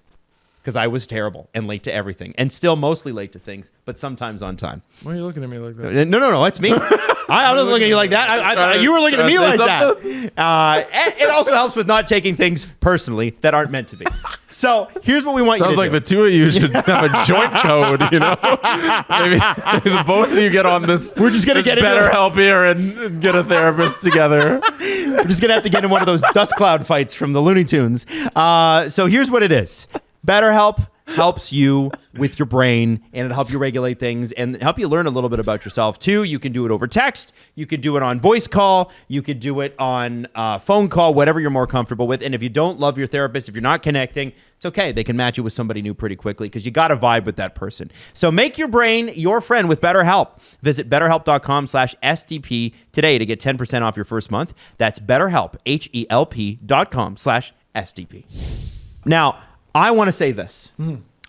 Because I was terrible and late to everything and still mostly late to things, but sometimes on time. Why are you looking at me like that? No, it's me. I was looking at you like that. You were looking at me like that. It also helps with not taking things personally that aren't meant to be. So here's what we want you to do. Sounds like the two of you should have a joint code, you know? Maybe the both of you get on this. We're just going to get BetterHelp here and get a therapist together. We're just going to have to get in one of those dust cloud fights from the Looney Tunes. So here's what it is. BetterHelp helps you with your brain, and it'll help you regulate things and help you learn a little bit about yourself too. You can do it over text. You could do it on voice call. You could do it on phone call, whatever you're more comfortable with. And if you don't love your therapist, if you're not connecting, it's okay. They can match you with somebody new pretty quickly because you got to vibe with that person. So make your brain your friend with BetterHelp. Visit BetterHelp.com/SDP today to get 10% off your first month. That's BetterHelp, HELP.com/SDP. Now, I want to say this.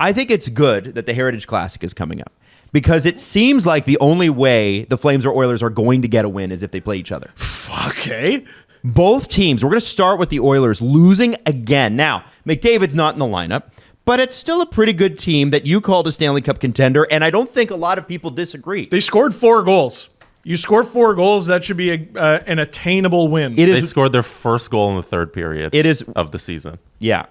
I think it's good that the Heritage Classic is coming up because it seems like the only way the Flames or Oilers are going to get a win is if they play each other. Okay. Both teams, we're going to start with the Oilers losing again. Now, McDavid's not in the lineup, but it's still a pretty good team that you called a Stanley Cup contender, and I don't think a lot of people disagree. They scored 4 goals. You score 4 goals, that should be an attainable win. They scored their first goal in the third period of the season. Yeah.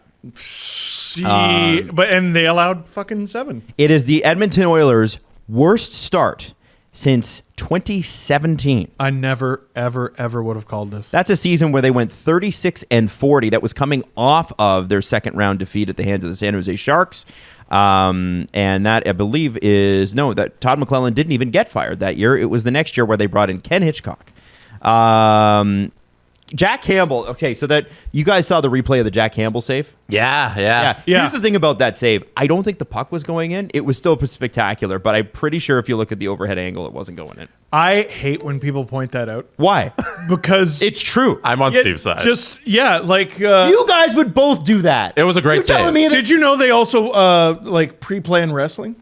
And they allowed fucking 7. It is the Edmonton Oilers' worst start since 2017. I never, ever, ever would have called this. That's a season where they went 36-40. That was coming off of their second round defeat at the hands of the San Jose Sharks. And that, I believe, that Todd McClellan didn't even get fired that year. It was the next year where they brought in Ken Hitchcock. Jack Campbell. Okay, so that you guys saw the replay of the Jack Campbell save? Yeah. Here's the thing about that save. I don't think the puck was going in. It was still spectacular, but I'm pretty sure if you look at the overhead angle, it wasn't going in. I hate when people point that out. Why? Because it's true. I'm on Steve's side. You guys would both do that. It was a great save. Did you know they also pre-play in wrestling?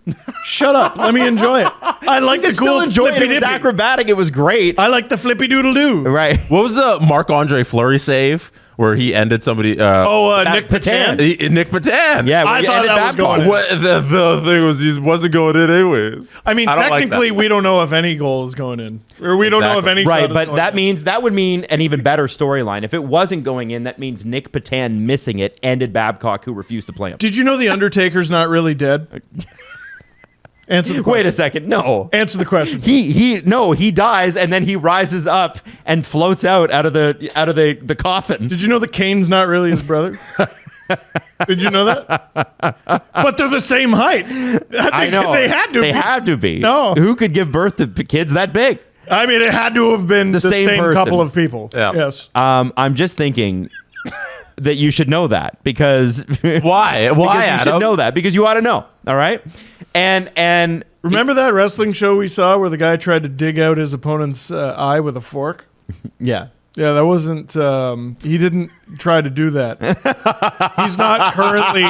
Shut up. Let me enjoy it. I like the cool enjoy it. It was acrobatic. It was great. I like the flippy doodle doo. Right. What was the Marc-Andre Fleury save where he ended somebody? Nick Patan. Nick Patan. Yeah, I thought that was going in. The thing was he wasn't going in anyways. I mean, technically, we don't know if any goal is going in, or we don't know if any. Right, but that would mean an even better storyline. If it wasn't going in, that means Nick Patan missing it ended Babcock, who refused to play him. Did you know the Undertaker's not really dead? Answer the question. Wait a second. No. Answer the question. He dies and then he rises up and floats out of the coffin. Did you know the Kane's not really his brother? Did you know that? But they're the same height. I know. They had to. They had to be. No. Who could give birth to kids that big? I mean, it had to have been the same couple of people. Yeah. Yes. I'm just thinking that you should know that because why? Because you should know that because you ought to know. All right. And remember that wrestling show we saw where the guy tried to dig out his opponent's eye with a fork? Yeah. Yeah, that wasn't. He didn't try to do that. He's not currently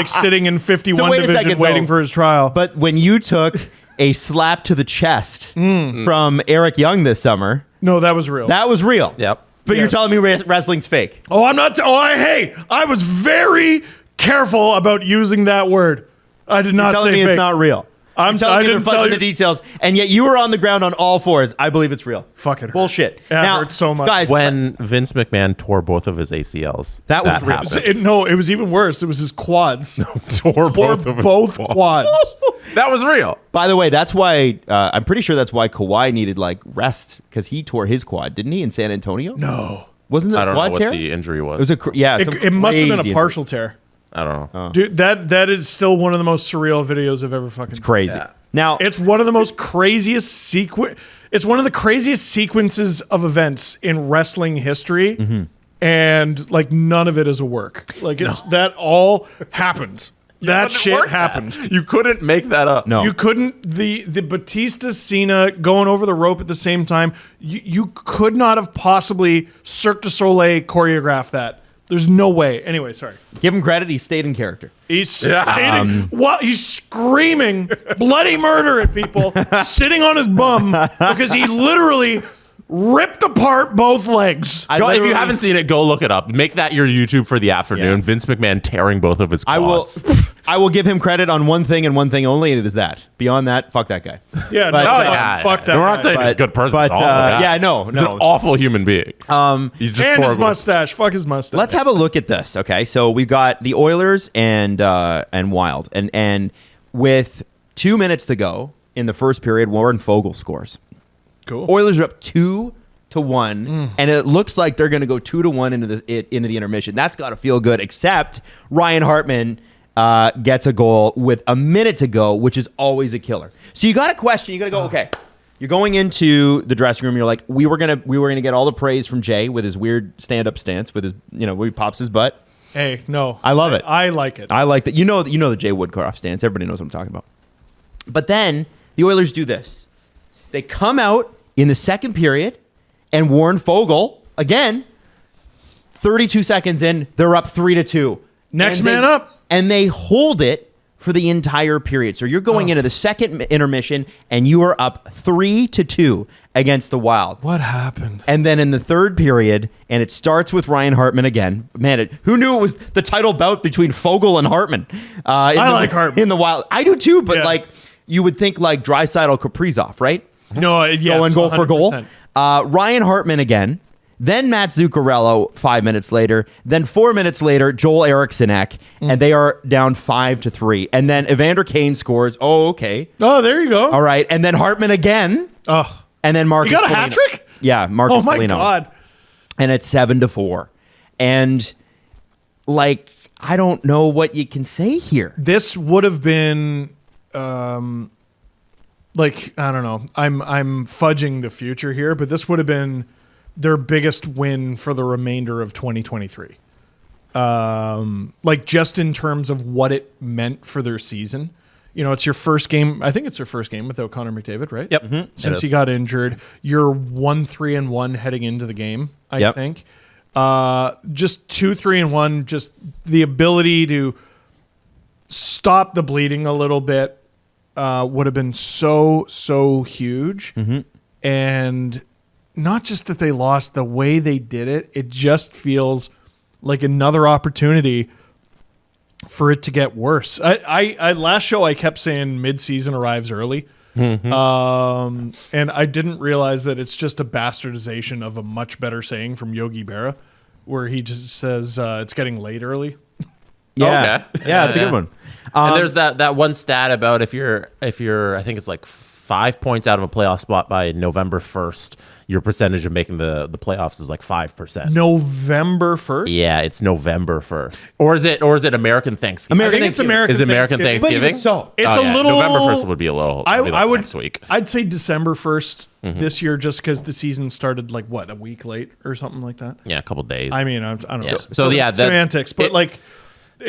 sitting in 51 wait a division second, waiting though. for his trial. But when you took a slap to the chest from Eric Young this summer, no, that was real. that was real. Yep. But you're Yes. telling me wrestling's fake. Oh, I'm not. I was very careful about using that word. I did not You're telling say me fake. it's not real. I'm I telling you they're didn't tell fudging you- the details, and yet you were on the ground on all fours. I believe it's real. Fucking hurt. bullshit. That hurt so much. guys. When Vince McMahon tore both of his ACLs, That was real. happened. It was even worse. It was his quads. Tore Both quads. That was real. By the way, that's why I'm pretty sure that's why Kawhi needed rest because he tore his quad, didn't he, in San Antonio? No. Wasn't it I a don't know quad what tear? the injury was. It was some It must have been crazy a partial tear. I don't know. Dude, that is still one of the most surreal videos I've ever fucking seen. crazy. Yeah. Now It's one of the most craziest It's one of the craziest sequences of events in wrestling history, and none of it is a work. That all happened. That Couldn't shit work happened. that. You couldn't make that up. no. You couldn't the Batista Cena going over the rope at the same time. You could not have possibly Cirque du Soleil choreographed that. There's no way. Anyway, sorry. Give him credit. He stayed in character. He's he's screaming bloody murder at people, sitting on his bum because he literally ripped apart both legs. If you haven't seen it, go look it up. Make that your YouTube for the afternoon. Yeah. Vince McMahon tearing both of his quads. I will give him credit on one thing and one thing only, and it is that. Beyond that, fuck that guy. Yeah, But- no, Oh, fuck that. We're not guy. saying he's a good person. but, He's an awful guy. yeah, no. He's an awful human being. He's just And his horrible. mustache. Fuck his mustache. Let's have a look at this. Okay, so we've got the Oilers and Wild, and with 2 minutes to go in the first period, Warren Fogle scores. cool. Oilers are up 2-1, and it looks like they're going to go 2-1 into the intermission. That's got to feel good. Except Ryan Hartman gets a goal with a minute to go, which is always a killer. So you got to question. You got to go. Okay, you're going into the dressing room. You're like, we were gonna get all the praise from Jay with his weird stand-up stance, with his where he pops his butt. Hey, no. I love it. I like it. I like that. You know the Jay Woodcroft stance. Everybody knows what I'm talking about. But then the Oilers do this. They come out in the second period, and Warren Fogle, again, 32 seconds in, they're up 3-2. Next And they- man up. And they hold it for the entire period. So you're going into the second intermission, and you are up 3-2 against the Wild. What happened? And then in the third period, and it starts with Ryan Hartman again. Man, who knew it was the title bout between Fogle and Hartman? I like Hartman. in the Wild. I do too, but Yeah. you would think Draisaitl, Kaprizov, right? No, yes, Going goal for goal. 100%. Ryan Hartman again. Then Matt Zuccarello 5 minutes later. Then 4 minutes later, Joel Eriksson-Ek, and they are down 5-3. And then Evander Kane scores. Oh, okay. Oh, there you go. All right. And then Hartman again. Oh, And then Marcus you got a Foligno. hat trick? Yeah, Marcus Oh my Foligno. God. And it's 7-4. And I don't know what you can say here. This would have been, I don't know. I'm fudging the future here, but this would have been their biggest win for the remainder of 2023. Just in terms of what it meant for their season. It's your first game. I think it's their first game without Connor McDavid, right? Yep. Since It he is. got injured, you're 1-3-1 heading into the game. I Yep. think. Just 2-3-1. Just the ability to stop the bleeding a little bit would have been so huge. And not just that they lost, the way they did it, it just feels like another opportunity for it to get worse. I last show I kept saying mid-season arrives early. And I didn't realize that it's just a bastardization of a much better saying from Yogi Berra, where he just says it's getting late early. Yeah. Okay. Yeah, it's a good one. And there's that one stat about if you're I think it's 5 points out of a playoff spot by November 1st, your percentage of making the playoffs is 5%. November 1st? Yeah, it's November 1st. Or is it American Thanksgiving? American I think it's Thanksgiving. American Is it American Thanksgiving. Thanksgiving? But even so, It's Oh, a yeah. little. November 1st would be a little. Next week. I'd say December 1st this year, just because the season started a week late or something like that. Yeah, a couple days. I mean, I don't know. So, yeah, that- semantics, but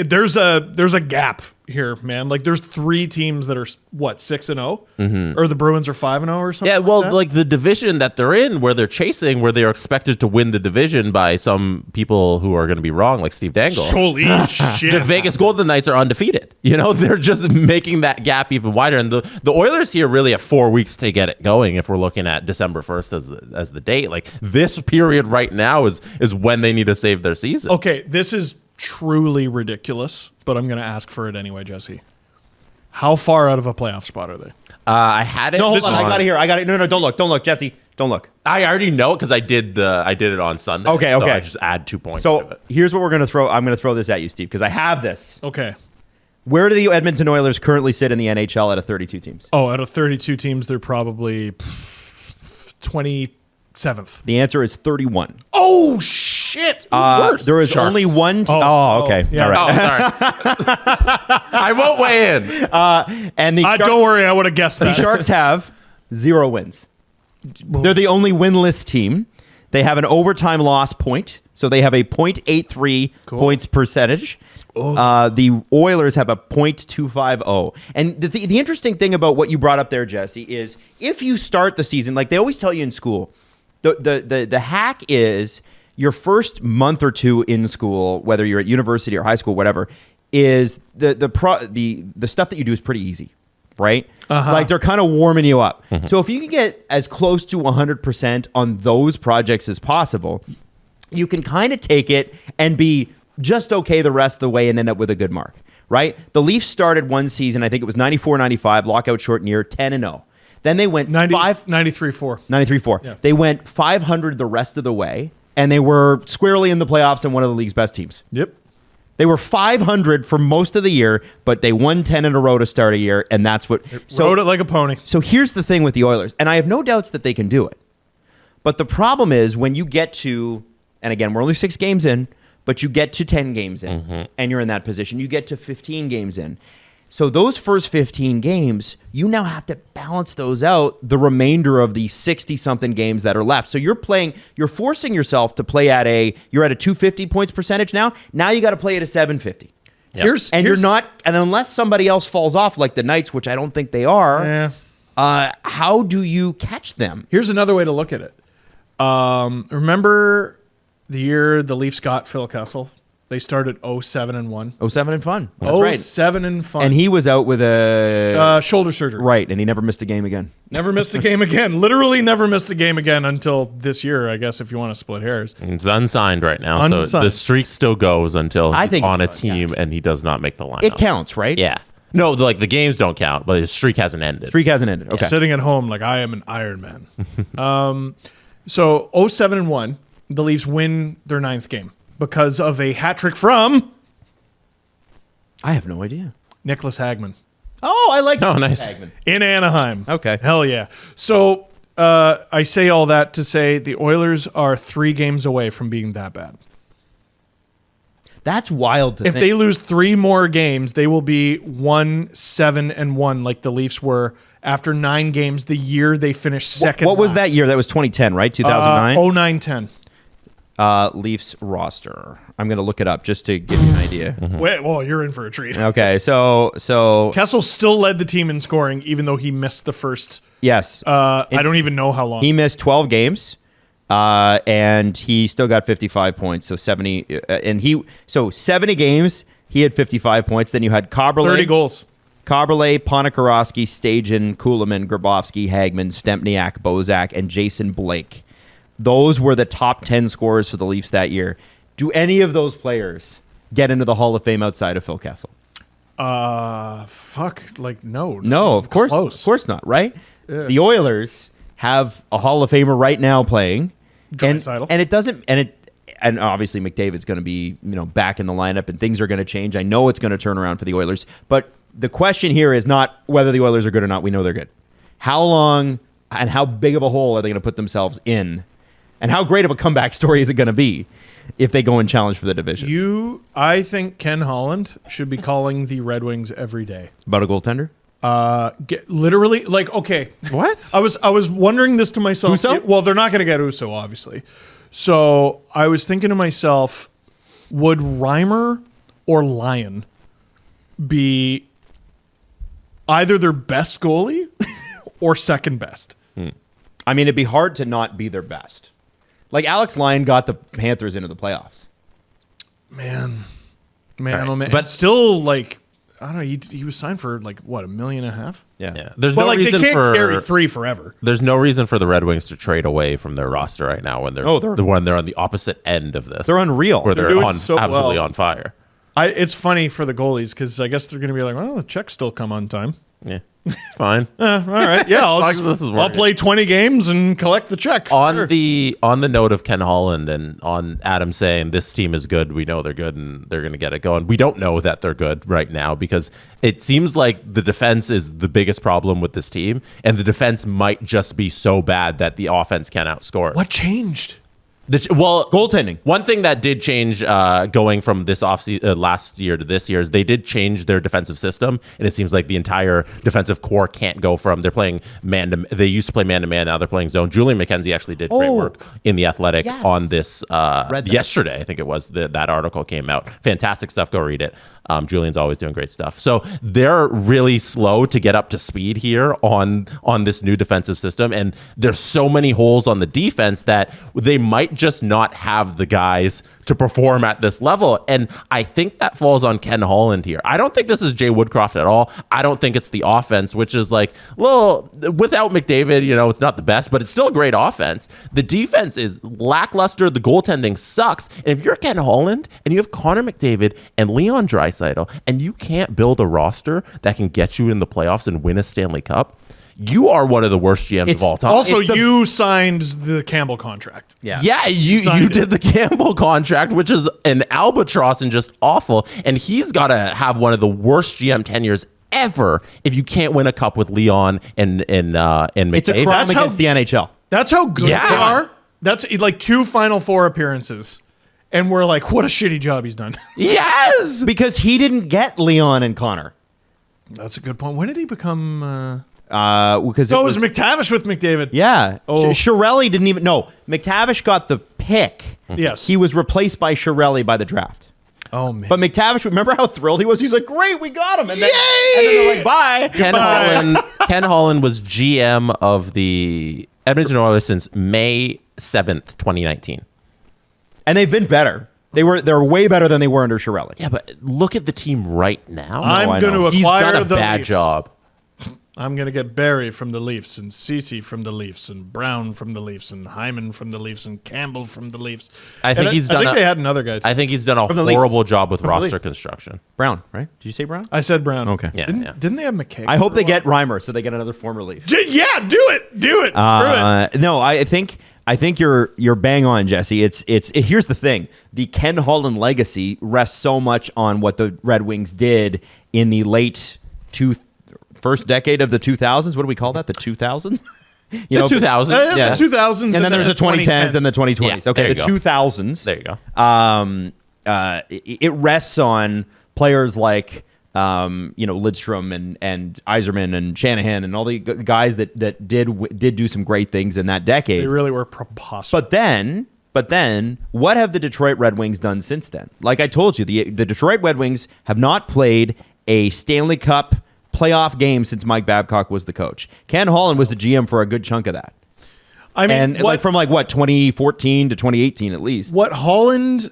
there's a gap here, man. Like there's 3 teams that are 6-0, or the Bruins are 5-0 or something. Yeah, well, that? like the division that they're in, where they're chasing, where they are expected to win the division by some people who are going to be wrong, like Steve Dangle. Holy shit! The Vegas Golden Knights are undefeated. They're just making that gap even wider. And the Oilers here really have 4 weeks to get it going. If we're looking at December 1st as the date, like this period right now is when they need to save their season. Okay, this is truly ridiculous, but I'm going to ask for it anyway, Jesse. How far out of a playoff spot are they? I had it. No, hold This on. is- I got it here. I got it. No, don't look, Jesse. Don't look. I already know because I did it on Sunday. Okay. So I just add 2 points to So it. here's what we're gonna throw. I'm gonna throw this at you, Steve, because I have this. Okay. Where do the Edmonton Oilers currently sit in the NHL out of 32 teams? Oh, out of 32 teams, they're probably 27th. The answer is 31. Oh shit! Who's worse? There is Sharks. only one. Okay. yeah. All right. Oh, sorry. I won't weigh in. And the Don't worry, I would have guessed The that. Sharks have 0 wins. They're the only winless team. They have an overtime loss point, so they have a .83 points percentage. The Oilers have a .250. And the interesting thing about what you brought up there, Jesse, is if you start the season, like they always tell you in school, the hack is your first month or two in school, whether you're at university or high school, whatever, is the stuff that you do is pretty easy. Right? Like they're kind of warming you up. So if you can get as close to 100% on those projects as possible, you can kind of take it and be just okay the rest of the way and end up with a good mark. Right? The Leafs started one season, I think it was 94-95, lockout short year, 10-0. Then they went 93-4. 93-4. Yeah. They went 500 the rest of the way, and they were squarely in the playoffs and one of the league's best teams. Yep. They were 500 for most of the year, but they won 10 in a row to start a year, and that's what... Rode it like a pony. So here's the thing with the Oilers, and I have no doubts that they can do it. But the problem is when you get to, and again, we're only 6 games in, but you get to 10 games in, and you're in that position. You get to 15 games in. So those first 15 games, you now have to balance those out the remainder of the 60-something games that are left. So you're forcing yourself to play you're at a 250 points percentage now. Now you got to play at a 750. Yep. You're not, and unless somebody else falls off like the Knights, which I don't think they are, how do you catch them? Here's another way to look at it. Remember the year the Leafs got Phil Kessel? They started 0-7-1. 07 and fun. That's right. 0-7 and fun. And he was out with a shoulder surgery. right, and he never missed a game again. Never missed a game again. Literally never missed a game again until this year, I guess, if you want to split hairs. It's unsigned right now, so Unsigned. the streak still goes until I he's think on a it's fine, team and he does not make the lineup. It counts, right? Yeah. No, the games don't count, but his streak hasn't ended. Streak hasn't ended. Okay. Sitting at home like I am an Iron Man. So 0-7-1, the Leafs win their 9th game because of a hat trick from I have no idea. Nicholas Hagman Oh, I like nice. Hagman. in Anaheim. Okay. Hell yeah. So I say all that to say the Oilers are 3 games away from being that bad. That's wild to If think. they lose 3 more games, they will be 1-7-1 like the Leafs were after 9 games the year they finished second. What was last. that year? That was 2010, right? 2009? 09-10. Leafs roster. I'm going to look it up just to give you an idea. Wait, well, you're in for a treat. Okay, so Kessel still led the team in scoring, even though he missed the first. yes. I don't even know how long. He missed 12 games, and he still got 55 points. So 70, 70 games, he had 55 points. Then you had 30 goals. Kaberle, Ponikarovsky, Stajan, Kuleman, Grabowski, Hagman, Stempniak, Bozak, and Jason Blake. Those were the top 10 scorers for the Leafs that year. Do any of those players get into the Hall of Fame outside of Phil Kessel? Fuck, like no. No, of course, Close. of course not. Right? The Oilers have a Hall of Famer right now playing, Draisaitl. and obviously McDavid's going to be back in the lineup, and things are going to change. I know it's going to turn around for the Oilers, but the question here is not whether the Oilers are good or not. We know they're good. How long and how big of a hole are they going to put themselves in, and how great of a comeback story is it going to be if they go and challenge for the division? I think Ken Holland should be calling the Red Wings every day. About a goaltender? Literally, like, okay. What? I was wondering this to myself. Uso? Well, they're not going to get Uso, obviously. So I was thinking to myself, would Reimer or Lyon be either their best goalie or second best. I mean, it'd be hard to not be their best. Like Alex Lyon got the Panthers into the playoffs. Man, Right. oh man. But- But still, like, I don't know. He was signed for like what, $1.5 million? Yeah. There's But no like reason they can't for carry 3 forever. There's no reason for the Red Wings to trade away from their roster right now when they're on the opposite end of this. They're unreal. Where They're they're doing on so absolutely well. on fire. It's funny for the goalies because I guess they're going to be like, well, the checks still come on time. Yeah, it's fine. All right, yeah, As long as this is I'll working. play 20 games and collect the check. On Sure. the note of Ken Holland and on Adam saying this team is good, we know they're good and they're going to get it going. We don't know that they're good right now because it seems like the defense is the biggest problem with this team, and the defense might just be so bad that the offense can outscore it. What changed? Goaltending. One thing that did change going from this last year to this year is they did change their defensive system, and it seems like the entire defensive core can't go from they're playing they used to play man to man, now they're playing zone. Julian McKenzie actually did great work in the Athletic on this yesterday. I think it was that article came out. Fantastic stuff. Go read it. Julian's always doing great stuff. So they're really slow to get up to speed here on this new defensive system, and there's so many holes on the defense that they might just not have the guys to perform at this level. And I think that falls on Ken Holland here. I don't think this is Jay Woodcroft at all. I don't think it's the offense, which is like, well, without McDavid, it's not the best, but it's still a great offense. The defense is lackluster. The goaltending sucks. And if you're Ken Holland and you have Connor McDavid and Leon Draisaitl and you can't build a roster that can get you in the playoffs and win a Stanley Cup, you are one of the worst GMs of all time. Also, you signed the Campbell contract. Yeah, you did the Campbell contract, which is an albatross and just awful. And he's got to have one of the worst GM tenures ever if you can't win a cup with Leon and McDavid. It's a crime against the NHL. That's how good Yeah. they are. That's like 2 Final Four appearances. And we're like, what a shitty job he's done. Yes! Because he didn't get Leon and Connor. That's a good point. When did he become... Because it was McTavish with McDavid. Yeah. Oh. Chiarelli didn't even... No, McTavish got the pick. Yes. He was replaced by Chiarelli by the draft. Oh, man. But McTavish, remember how thrilled he was? He's like, great, we got him. And then they're like, bye. Ken Holland was GM of the Edmonton Oilers since May 7th, 2019. And they've been better. They're way better than they were under Chiarelli. Yeah, but look at the team right now. I'm going to He's acquire done a the bad Leafs. job. I'm going to get Barry from the Leafs and Ceci from the Leafs and Brown from the Leafs and Hyman from the Leafs and Campbell from the Leafs. I think I think they had another guy. Too. I think he's done a the Leafs. horrible job with roster Leafs. construction. Brown, right? Did you say Brown? I said Brown. Okay. Yeah, Didn't they have McKay? I hope for a they while? get Reimer so they get another former Leaf. Yeah, do it. Screw it. No, I think you're bang on, Jesse. It's here's the thing: the Ken Holland legacy rests so much on what the Red Wings did in the first decade of the 2000s. What do we call that? The 2000s? The 2000s. Yeah. The 2000s. And then there's the 2010s and the 2020s. Yeah, Okay, there you the go. 2000s. There you go. It rests on players like Lidstrom and Yzerman and Shanahan and all the guys that did do some great things in that decade. They really were preposterous. But then, what have the Detroit Red Wings done since then? Like I told you, the Detroit Red Wings have not played a Stanley Cup playoff game since Mike Babcock was the coach. Ken Holland was the GM for a good chunk of that. I mean, And from 2014 to 2018 at least. what Holland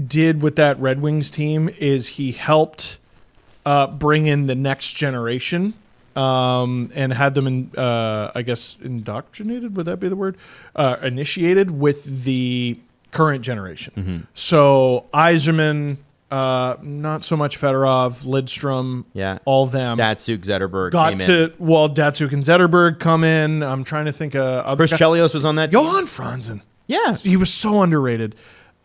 did with that Red Wings team is he helped bring in the next generation and had them, I guess, indoctrinated. Would that be the word? Initiated with the current generation. Mm-hmm. So Yzerman, not so much Fedorov, Lidstrom, all them. Datsuk, Zetterberg Got came in. Datsuk and Zetterberg come in. I'm trying to think of Chris Chelios was on that team. Johan Franzen. Yeah. He was so underrated.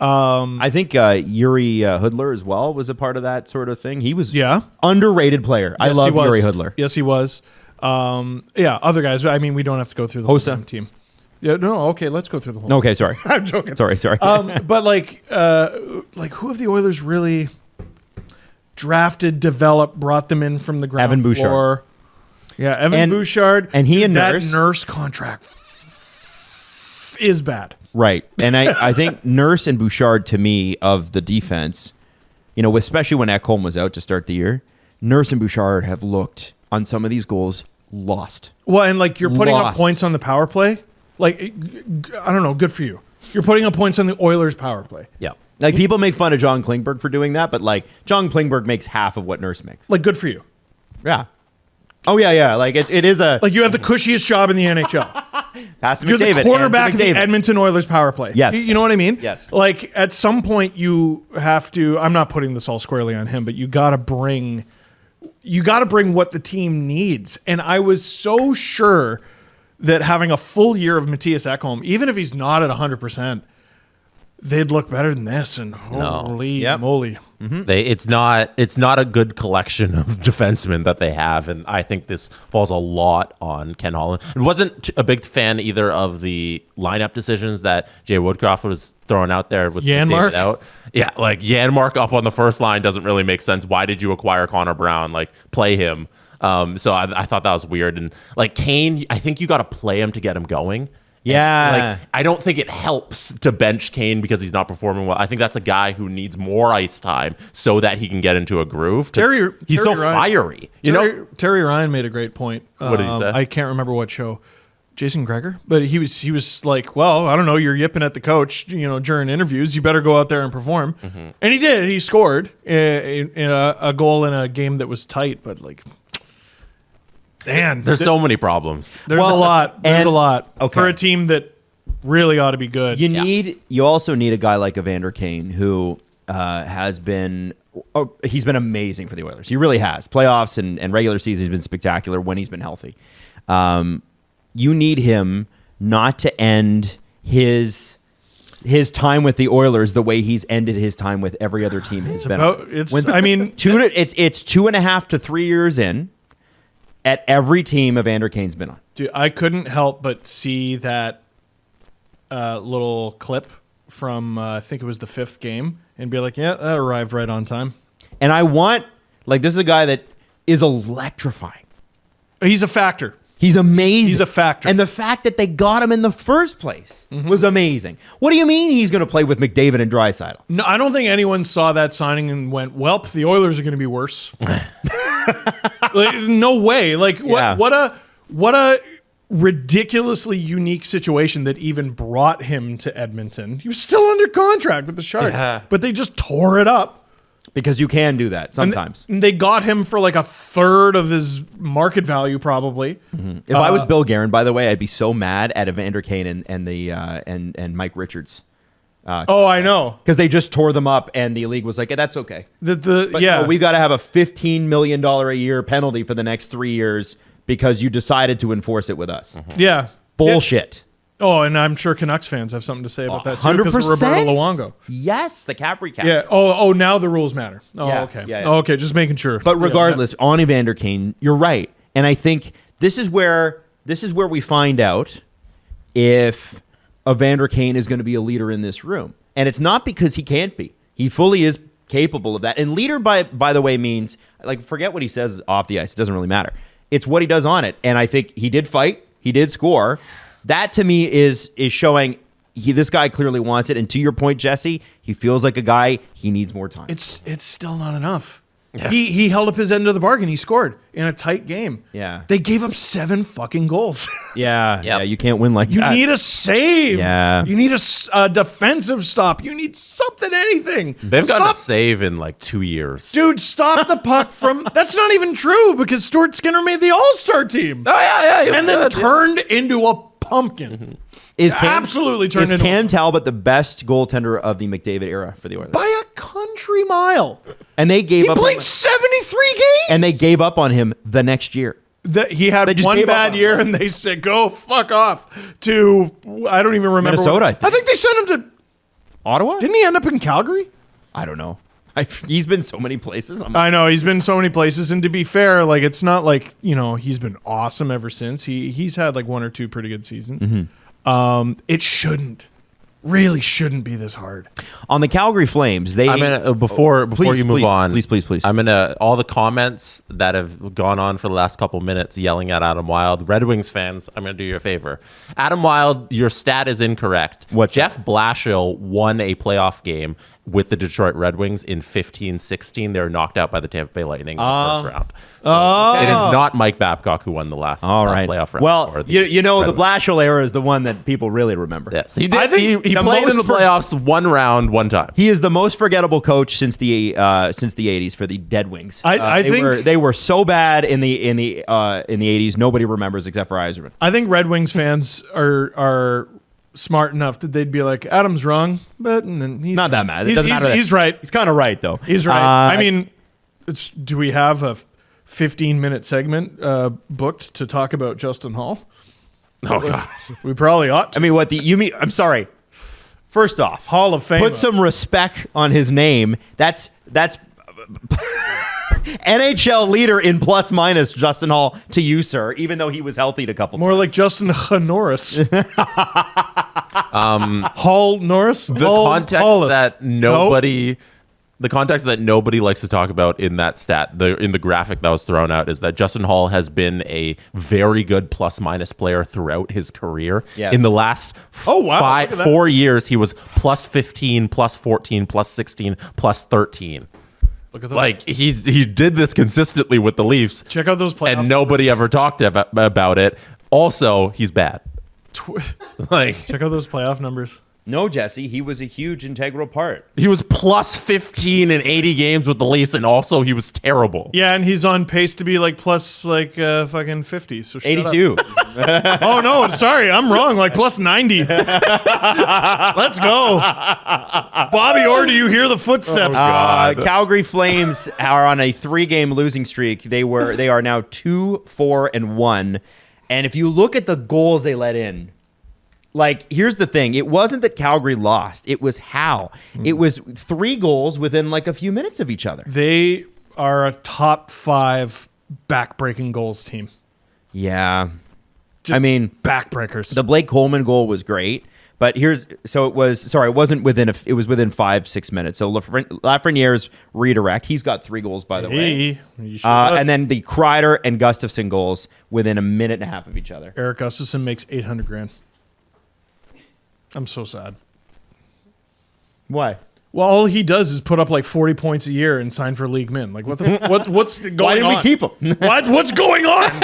I think Yuri Hoodler as well was a part of that sort of thing. He was underrated player. I Yes, love he was. Yuri Hoodler. Yes, he was. Other guys. I mean, we don't have to go through the whole Hossa. damn team. Yeah, no, okay, let's go through the whole. Okay, sorry. I'm joking. Sorry. But like who have the Oilers really drafted, developed, brought them in from the ground Evan Bouchard. floor? Yeah, Evan Bouchard. And he and that Nurse. Nurse contract is bad. Right. And I think Nurse and Bouchard, to me, of the defense, especially when Ekholm was out to start the year, Nurse and Bouchard have looked on some of these goals lost. Well, and like you're putting up Lost. points on the power play. Like, I don't know, good for you. You're putting up points on the Oilers power play. Yeah. Like people make fun of John Klingberg for doing that, but like John Klingberg makes half of what Nurse makes. Like, good for you. Yeah. Oh yeah. Like it is a Like you have the cushiest job in the NHL. pass to You're McDavid. the quarterback of and to the McDavid. Edmonton Oilers power play. Yes. You know what I mean? Yes. Like at some point you have to, I'm not putting this all squarely on him, but you got to bring what the team needs. And I was so sure that having a full year of Matthias Ekholm, even if he's not at 100%, they'd look better than this. And holy moly. It's not a good collection of defensemen that they have, and I think this falls a lot on Ken Holland. I wasn't a big fan either of the lineup decisions that Jay Woodcroft was throwing out there with Janmark? David out. Yeah, like Janmark up on the first line doesn't really make sense. Why did you acquire Connor Brown? Like play him. So I thought that was weird. And like Kane, I think you got to play him to get him going. Yeah. Like, I don't think it helps to bench Kane because he's not performing well. I think that's a guy who needs more ice time so that he can get into a groove. He's so fiery. Terry Ryan made a great point. What did he say? I can't remember what show. Jason Gregor? But he was like, well, I don't know, you're yipping at the coach, during interviews. You better go out there and perform. Mm-hmm. And he did. He scored in a goal in a game that was tight, but like... Man, there's so many problems. There's a lot. There's a lot okay. for a team that really ought to be good. You also need a guy like Evander Kane who he's been amazing for the Oilers. He really has. Playoffs and regular season, he's been spectacular when he's been healthy. You need him not to end his time with the Oilers the way he's ended his time with every other team he's been on. It's 2.5 to 3 years in. At every team Evander Kane's been on. Dude, I couldn't help but see that little clip from, I think it was the 5th game, and be like, yeah, that arrived right on time. And this is a guy that is electrifying. He's a factor. He's amazing. He's a factor. And the fact that they got him in the first place was amazing. What do you mean he's going to play with McDavid and Draisaitl? No, I don't think anyone saw that signing and went, welp, the Oilers are going to be worse. Like, no way. Like what a ridiculously unique situation that even brought him to Edmonton. He was still under contract with the Sharks, but they just tore it up. Because you can do that sometimes. And they got him for like a third of his market value, probably. Mm-hmm. If I was Bill Guerin, by the way, I'd be so mad at Evander Kane and Mike Richards. I know, because they just tore them up, and the league was like, "That's okay." We got to have a $15 million a year penalty for the next 3 years because you decided to enforce it with us. Mm-hmm. Yeah, bullshit. Oh, and I'm sure Canucks fans have something to say about that too. 100%. Because of Roberto Luongo. Yes, the cap recap. Yeah. Oh, now the rules matter. Oh, yeah, okay. Yeah. Oh, okay, just making sure. But regardless, on Evander Kane, you're right, and I think this is where we find out if Evander Kane is going to be a leader in this room. And it's not because he can't be. He fully is capable of that. And leader, by the way, means, like, forget what he says off the ice. It doesn't really matter. It's what he does on it. And I think he did fight. He did score. That, to me, is showing this guy clearly wants it. And to your point, Jesse, he feels like a guy, he needs more time. It's still not enough. Yeah. He held up his end of the bargain. He scored in a tight game. Yeah. They gave up 7 fucking goals. Yeah, you can't win like that. You need a save. Yeah. You need a defensive stop. You need something, anything. They've got a save in like 2 years. Dude, stop the puck from... That's not even true because Stuart Skinner made the All-Star team. Oh, yeah. And then turned into a pumpkin. Mm-hmm. Is Cam Talbot the best goaltender of the McDavid era for the Oilers? By a country mile. And they gave up. He played 73 games. And they gave up on him the next year. He had one bad year, and they said, "Go fuck off." To I don't even remember Minnesota. I think they sent him to Ottawa. Didn't he end up in Calgary? I don't know. He's been so many places. I know he's been so many places, and to be fair, like it's not like he's been awesome ever since. He's had like 1 or 2 pretty good seasons. Mm-hmm. It really shouldn't be this hard. On the Calgary Flames, before you move on, please. I'm gonna all the comments that have gone on for the last couple minutes yelling at Adam Wild. Red Wings fans, I'm gonna do you a favor. Adam Wild, your stat is incorrect. What's Jeff Blashill won a playoff game with the Detroit Red Wings in 15-16. They were knocked out by the Tampa Bay Lightning in the first round. So it is not Mike Babcock who won the last playoff round. Well, or the Blashill era is the one that people really remember. Yes, he did. He played in the playoffs one round, one time. He is the most forgettable coach since the 80s for the Dead Wings. I think they were so bad in the 80s. Nobody remembers except for Yzerman. I think Red Wings fans are smart enough that they'd be like, Adam's wrong, but he's Not that mad. It He's, doesn't matter. he's right. He's kind of right though. He's right. I mean, do we have a 15-minute segment booked to talk about Justin Hall? Oh God, We probably ought to. I mean, you mean? I'm sorry. First off, Hall of Fame. Put some respect on his name. That's NHL leader in plus minus Justin Hall to you, sir. Even though he was healthy a couple More times. like Justin Norris. Hall Norris. the context that nobody likes to talk about in that stat, in the graphic that was thrown out, is that Justin Hall has been a very good plus minus player throughout his career. Yes. In the last 4 years, he was plus 15, plus 14, plus 16, plus 13. Look at that. Like he did this consistently with the Leafs. Check out those playoffs. And nobody ever talked about it. Also, he's bad. Like Check out those playoff numbers. No, Jesse, he was a huge integral part. he was plus 15 in 80 games with the Leafs, and also he was terrible. Yeah, and he's on pace to be like plus fucking 50. So shut 82. up. Oh no, sorry, I'm wrong. Like plus 90. Let's go, Bobby Orr. Do you hear the footsteps? Calgary Flames are on a 3-game losing streak. They are now 2-4-1. And if you look at the goals they let in, like, here's the thing. It wasn't that Calgary lost. It was how. It was 3 goals within like a few minutes of each other. They are a top 5 backbreaking goals team. Yeah. Just backbreakers. The Blake Coleman goal was great. But it wasn't within it was within 5-6 minutes. So Lafreniere's redirect, he's got 3 goals, by the way. And then the Kreider and Gustafsson goals within a minute and a half of each other. Eric Gustafsson makes $800,000. I'm so sad. Why? Well, all he does is put up like 40 points a year and sign for league min. Like what's going on? Why didn't we keep him? What's going on?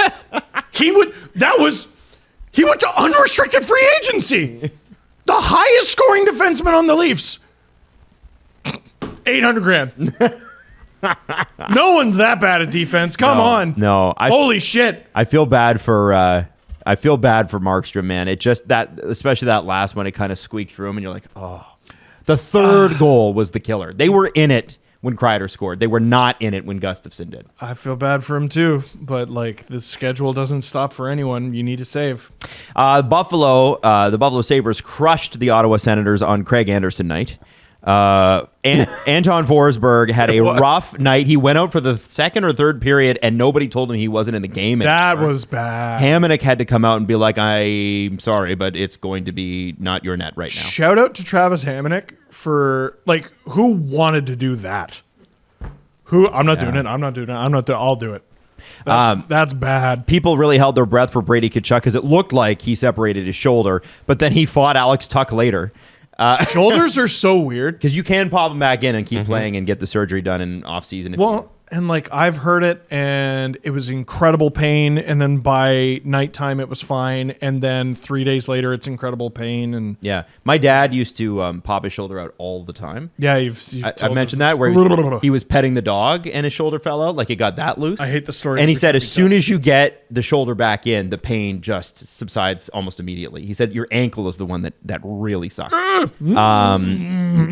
He went to unrestricted free agency. The highest scoring defenseman on the Leafs. $800,000. No one's that bad at defense. Come on. No. Holy shit. I feel bad for Markstrom, man. It just especially that last one, it kind of squeaked through him, and you're like, oh. The third goal was the killer. They were in it when Kreider scored. They were not in it when Gustafsson did. I feel bad for him too, but like the schedule doesn't stop for anyone. You need to save. The Buffalo Sabres crushed the Ottawa Senators on Craig Anderson night. Anton Forsberg had a rough night. He went out for the second or third period, and nobody told him he wasn't in the game anymore. That was bad. Hamonic had to come out and be like, I'm sorry, but it's going to be not your net right now. Shout out to Travis Hamonic for, like, who wanted to do that? I'm not doing it. I'll do it. That's bad. People really held their breath for Brady Tkachuk because it looked like he separated his shoulder, but then he fought Alex Tuck later. Shoulders are so weird. Because you can pop them back in and keep playing and get the surgery done in off-season. And like I've heard it, and it was incredible pain, and then by nighttime it was fine, and then 3 days later it's incredible pain. And yeah, my dad used to pop his shoulder out all the time. Yeah, I mentioned that where he was petting the dog and his shoulder fell out, like it got that loose. I hate the story. And he said as soon as you get the shoulder back in, the pain just subsides almost immediately. He said your ankle is the one that really sucks.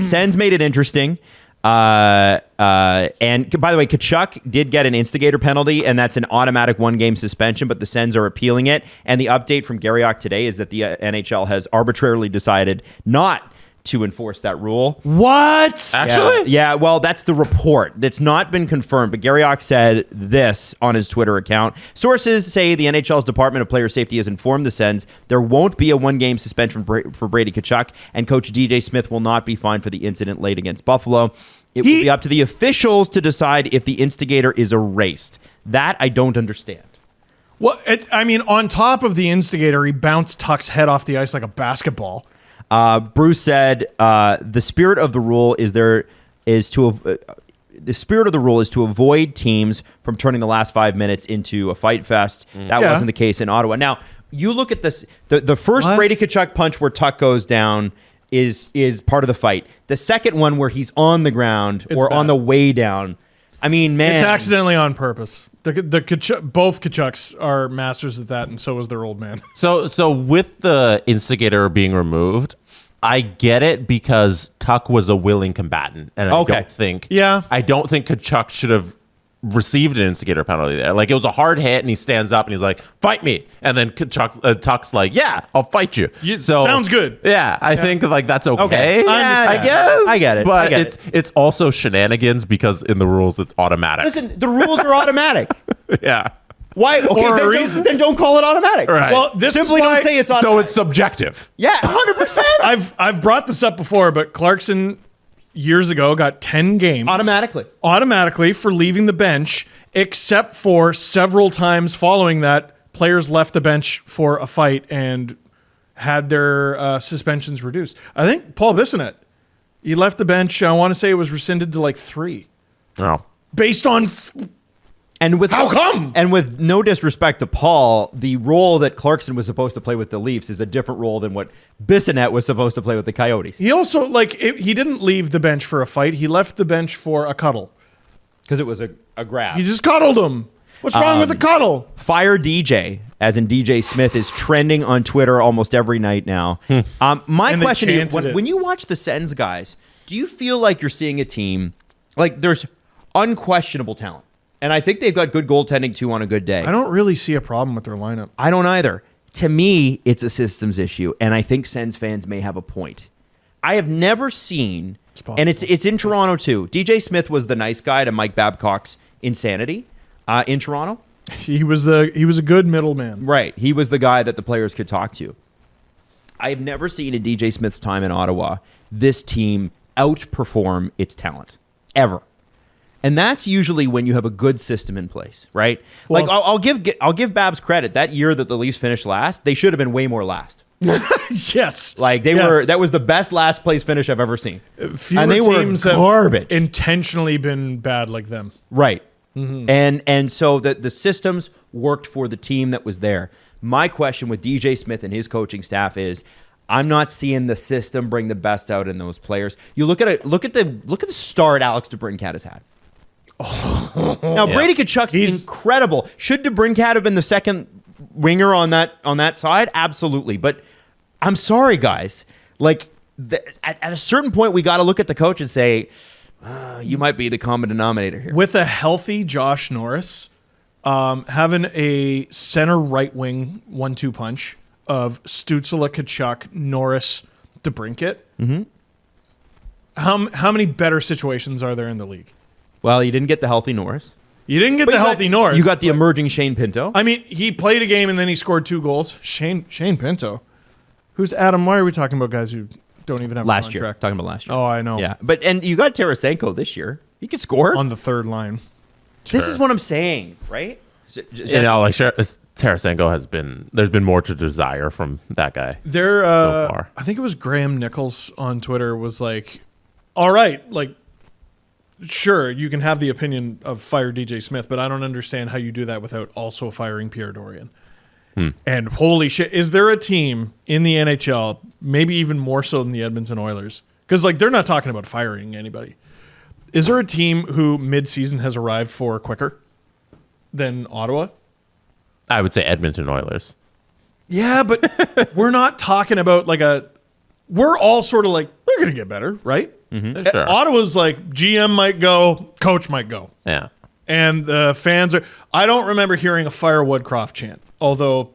Sens made it interesting. And by the way, Tkachuk did get an instigator penalty, and that's an automatic 1-game suspension, but the Sens are appealing it. And the update from Garriock today is that the NHL has arbitrarily decided not to enforce that rule. What? Actually? Yeah, well, that's the report. That's not been confirmed, but Garriock said this on his Twitter account. Sources say the NHL's Department of Player Safety has informed the Sens there won't be a 1-game suspension for Brady Tkachuk, and Coach DJ Smith will not be fined for the incident late against Buffalo. It will be up to the officials to decide if the instigator is erased. That I don't understand. Well, on top of the instigator, he bounced Tuck's head off the ice like a basketball. Bruce said the spirit of the rule is to avoid teams from turning the last 5 minutes into a fight fest. That wasn't the case in Ottawa. Now, you look at this. The first Brady Tkachuk punch where Tuck goes down is part of the fight. The second one where he's on the ground on the way down. I mean, man. It's accidentally on purpose. Both Tkachuks are masters at that, and so is their old man. So with the instigator being removed, I get it because Tuck was a willing combatant, and I don't think Tkachuk should have received an instigator penalty there. Like, it was a hard hit, and he stands up and he's like, "Fight me!" And then Tuck's like, "Yeah, I'll fight you." Sounds good. Yeah, I think like that's okay. I guess I get it. But it's also shenanigans because in the rules it's automatic. Listen, the rules are automatic. Yeah. Why? Okay, then don't call it automatic. Right. Well, this Simply don't say it's automatic. So it's subjective. Yeah, 100%. I've brought this up before, but Clarkson years ago got 10 games automatically for leaving the bench, except for several times following that players left the bench for a fight and had their suspensions reduced. I think Paul Bissonnette, he left the bench. I want to say it was rescinded to like 3. Oh. Based on how come? And with no disrespect to Paul, the role that Clarkson was supposed to play with the Leafs is a different role than what Bissonnette was supposed to play with the Coyotes. He also, he didn't leave the bench for a fight. He left the bench for a cuddle. Because it was a grab. He just cuddled him. What's wrong with a cuddle? Fire DJ, as in DJ Smith, is trending on Twitter almost every night now. My question to you, when you watch the Sens guys, do you feel like you're seeing a team, like there's unquestionable talent? And I think they've got good goaltending, too, on a good day. I don't really see a problem with their lineup. I don't either. To me, it's a systems issue, and I think Sens fans may have a point. I have never seen, and it's in Toronto, too. DJ Smith was the nice guy to Mike Babcock's insanity in Toronto. He was a good middleman. Right. He was the guy that the players could talk to. I have never seen in DJ Smith's time in Ottawa this team outperform its talent, ever. And that's usually when you have a good system in place, right? Well, like I'll give Babs credit. That year that the Leafs finished last, they should have been way more last. Yes, like they were. That was the best last place finish I've ever seen. And they were garbage. Intentionally been bad like them, right? Mm-hmm. And so the systems worked for the team that was there. My question with DJ Smith and his coaching staff is, I'm not seeing the system bring the best out in those players. You look at the start Alex DeBrincat has had. Now Brady Tkachuk's incredible. Should DeBrincat have been the second winger on that side? Absolutely. But I'm sorry, guys. Like at a certain point, we got to look at the coach and say, you might be the common denominator here. With a healthy Josh Norris, having a center right wing 1-2 punch of Stützle, Tkachuk, Norris, DeBrincat. Mm-hmm. How many better situations are there in the league? Well, you didn't get the healthy Norris. You didn't get the healthy Norris. You got the emerging Shane Pinto. I mean, he played a game and then he scored 2 goals. Shane Pinto. Who's Adam? Why are we talking about guys who don't even have a contract? Year. Talking about last year. Oh, I know. Yeah. And you got Tarasenko this year. He could score. On the third line. This is what I'm saying, right? Tarasenko has been, there's been more to desire from that guy so far. I think it was Graham Nichols on Twitter was like, all right, like, sure, you can have the opinion of fire DJ Smith, but I don't understand how you do that without also firing Pierre Dorian. And holy shit, is there a team in the NHL, maybe even more so than the Edmonton Oilers? Because like they're not talking about firing anybody. Is there a team who mid-season has arrived for quicker than Ottawa? I would say Edmonton Oilers. Yeah, but we're not talking about we're all sort of like, they're going to get better, right? Mm-hmm. Sure. Ottawa's like, GM might go, coach might go. Yeah. And the fans are, I don't remember hearing a Fire Woodcroft chant, although,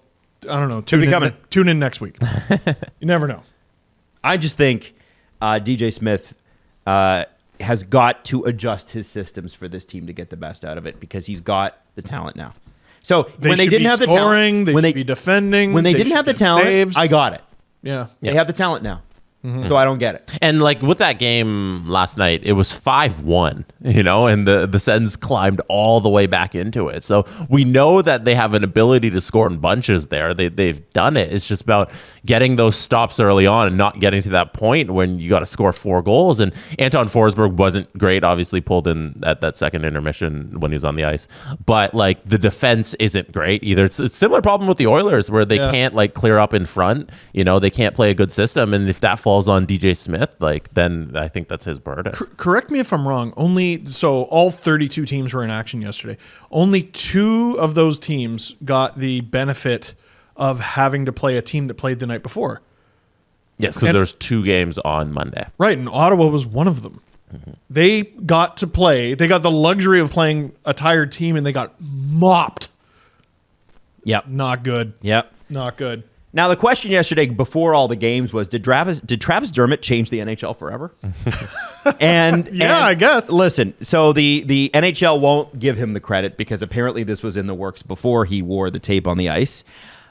I don't know, tune in next week. You never know. I just think DJ Smith has got to adjust his systems for this team to get the best out of it because he's got the talent now. So when they didn't have the talent, they should be defending. When they didn't have the talent, saves. I got it. Yeah. They have the talent now. So I don't get it. And like with that game last night, it was 5-1, and the Sens climbed all the way back into it. So we know that they have an ability to score in bunches there. They've done it. It's just about getting those stops early on and not getting to that point when you got to score 4 goals. And Anton Forsberg wasn't great, obviously pulled in at that second intermission when he was on the ice. But like the defense isn't great either. It's a similar problem with the Oilers where they can't like clear up in front. They can't play a good system. And if that falls on DJ Smith, then I think that's his burden. Correct me if I'm wrong. So all 32 teams were in action yesterday. Only 2 of those teams got the benefit of having to play a team that played the night before. Yes, because there's 2 games on Monday. Right, and Ottawa was one of them. Mm-hmm. They got to play. They got the luxury of playing a tired team, and they got mopped. Yep. Not good. Yep. Not good. Now, the question yesterday before all the games was, did Travis Dermott change the NHL forever? And I guess. Listen, so the NHL won't give him the credit because apparently this was in the works before he wore the tape on the ice.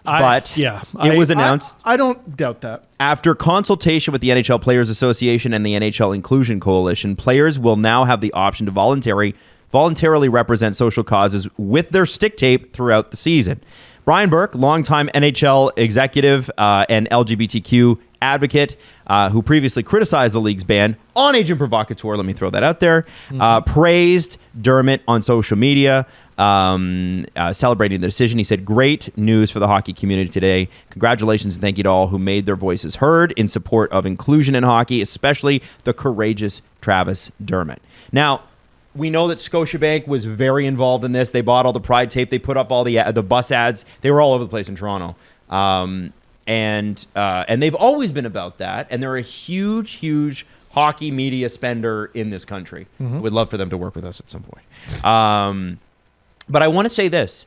It was announced. I don't doubt that. After consultation with the NHL Players Association and the NHL Inclusion Coalition, players will now have the option to voluntarily represent social causes with their stick tape throughout the season. Brian Burke, longtime NHL executive and LGBTQ advocate who previously criticized the league's ban on agent provocateur, let me throw that out there, praised Dermott on social media, celebrating the decision. He said, "Great news for the hockey community today. Congratulations and thank you to all who made their voices heard in support of inclusion in hockey, especially the courageous Travis Dermott." Now, we know that Scotiabank was very involved in this. They bought all the Pride tape. They put up all the bus ads. They were all over the place in Toronto. And they've always been about that. And they're a huge, huge hockey media spender in this country. Mm-hmm. We'd love for them to work with us at some point. But I want to say this.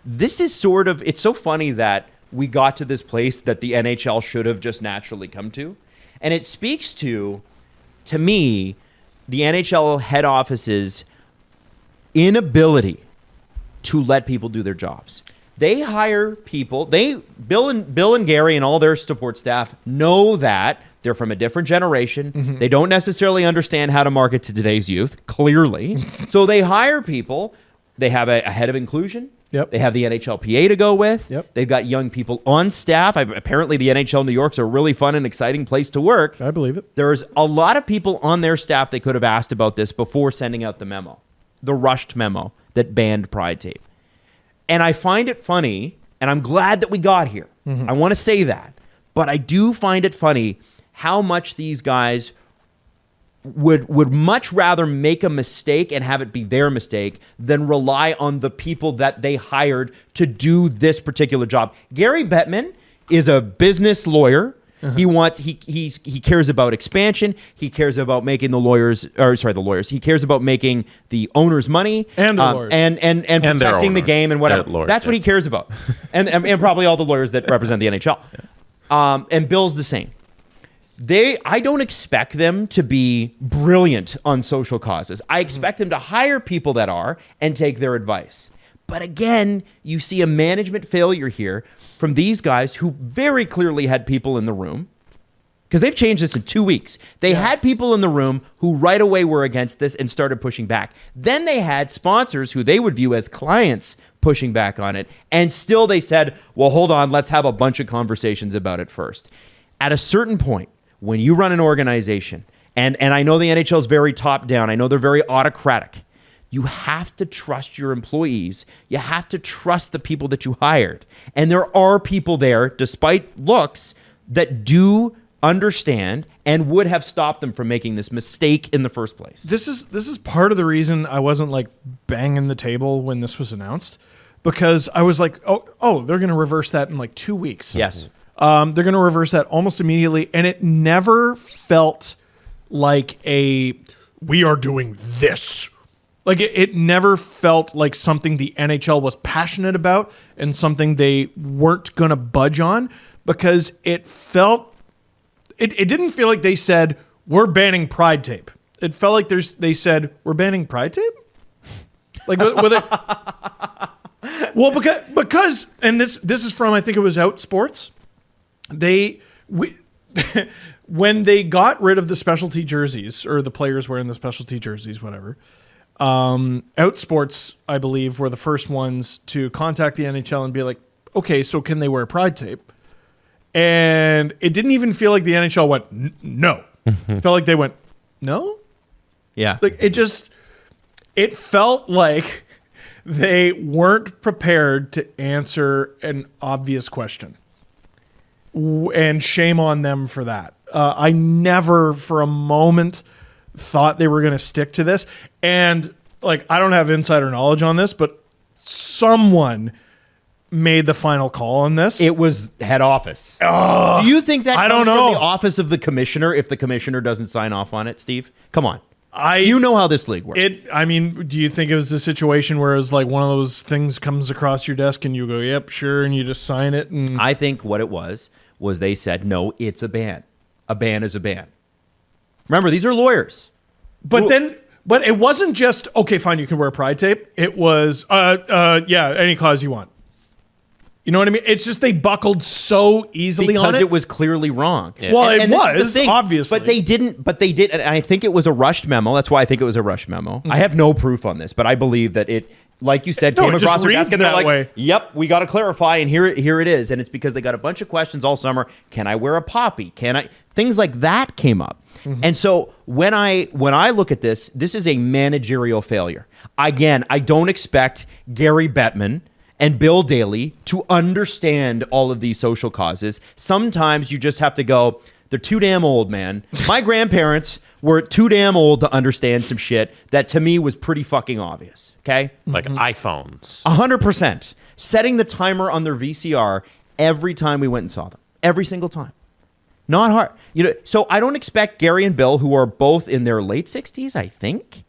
This is sort of, it's so funny that we got to this place that the NHL should have just naturally come to. And it speaks to me, the NHL head office's inability to let people do their jobs. They hire people. Bill and Gary and all their support staff know that they're from a different generation. Mm-hmm. They don't necessarily understand how to market to today's youth, clearly. So they hire people. They have a head of inclusion. Yep. They have the NHLPA to go with. Yep. They've got young people on staff. Apparently, the NHL New York's a really fun and exciting place to work. I believe it. There's a lot of people on their staff they could have asked about this before sending out the memo, the rushed memo that banned Pride tape. And I find it funny, and I'm glad that we got here. Mm-hmm. I want to say that. But I do find it funny how much these guys would much rather make a mistake and have it be their mistake than rely on the people that they hired to do this particular job. Gary Bettman is a business lawyer. Uh-huh. He cares about expansion. He cares about making the lawyers. He cares about making the owners money and the lawyers. and protecting the game and whatever. That's what he cares about. and probably all the lawyers that represent the NHL. Yeah. And Bill's the same. I don't expect them to be brilliant on social causes. I expect them to hire people that are and take their advice. But again, you see a management failure here from these guys who very clearly had people in the room, because they've changed this in 2 weeks. They had people in the room who right away were against this and started pushing back. Then they had sponsors who they would view as clients pushing back on it. And still they said, well, hold on, let's have a bunch of conversations about it first. At a certain point, when you run an organization, and I know the NHL is very top down, I know they're very autocratic, you have to trust your employees. You have to trust the people that you hired. And there are people there, despite looks, that do understand and would have stopped them from making this mistake in the first place. This is part of the reason I wasn't like banging the table when this was announced, because I was like, oh, they're going to reverse that in like 2 weeks. Yes. They're going to reverse that almost immediately. And it never felt like we are doing this. Like it never felt like something the NHL was passionate about and something they weren't going to budge on, because it didn't feel like they said, we're banning Pride tape. It felt like they said, we're banning Pride tape? Like, with it. Well, because and this is from, I think it was Out Sports. when they got rid of the specialty jerseys, or the players wearing the specialty jerseys, whatever, Outsports, I believe, were the first ones to contact the NHL and be like, okay, so can they wear pride tape? And it didn't even feel like the NHL went, no. It felt like they went, no? Yeah. Like, it felt like they weren't prepared to answer an obvious question. And shame on them for that. I never for a moment thought they were going to stick to this. And like, I don't have insider knowledge on this, but someone made the final call on this. It was head office. Do you think that I don't comes from know. the office of the commissioner if the commissioner doesn't sign off on it, Steve? Come on. You know how this league works. I mean, do you think it was a situation where it's like one of those things comes across your desk and you go, yep, sure, and you just sign it? And I think what it was they said, no, it's a ban. A ban is a ban. Remember, these are lawyers. But it wasn't just, okay, fine, you can wear pride tape. It was, yeah, any cause you want. You know what I mean? It's just they buckled so easily on it. Because it was clearly wrong. Yeah. Well, and it was, obviously. But they did, and I think it was a rushed memo. That's why I think it was a rushed memo. I have no proof on this, but I believe that it, like you said, came it just across their reads desk and they're that like, way. yep, we got to clarify, and here it is. And it's because they got a bunch of questions all summer. Can I wear a poppy? Things like that came up. And so when I look at this is a managerial failure. Again, I don't expect Gary Bettman and Bill Daly to understand all of these social causes. Sometimes you just have to go, they're too damn old, man. My grandparents were too damn old to understand some shit that to me was pretty fucking obvious, okay? Like iPhones. 100%. Setting the timer on their VCR every time we went and saw them. Every single time. Not hard. So I don't expect Gary and Bill, who are both in their late 60s, I think,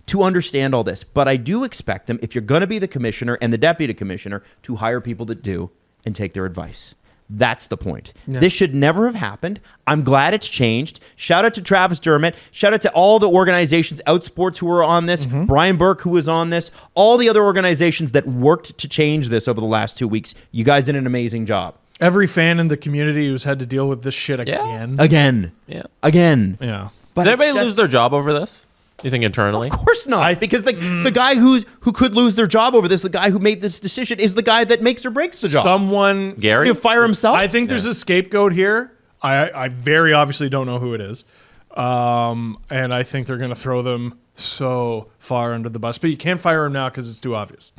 to understand all this. But I do expect them, if you're going to be the commissioner and the deputy commissioner, to hire people that do and take their advice. That's the point. Yeah. This should never have happened. I'm glad it's changed. Shout out to Travis Dermott. Shout out to all the organizations, Outsports, who were on this, Brian Burke, who was on this, all the other organizations that worked to change this over the last 2 weeks. You guys did an amazing job. Every fan in the community who's had to deal with this shit again. Again. Yeah. Again. Yeah. But did everybody lose their job over this? You think internally? Of course not. Because the guy who could lose their job over this, the guy who made this decision, is the guy that makes or breaks the job. Gary? He'll fire himself? I think there's a scapegoat here. I very obviously don't know who it is. And I think they're going to throw them so far under the bus. But you can't fire him now because it's too obvious.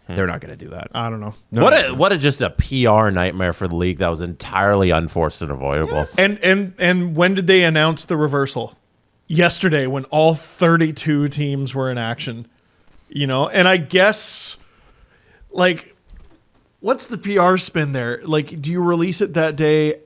They're not going to do that. I don't know. What a just a PR nightmare for the league that was entirely unforced and avoidable. Yes. And when did they announce the reversal? Yesterday, when all 32 teams were in action. And I guess, like, what's the PR spin there? Like, do you release it that day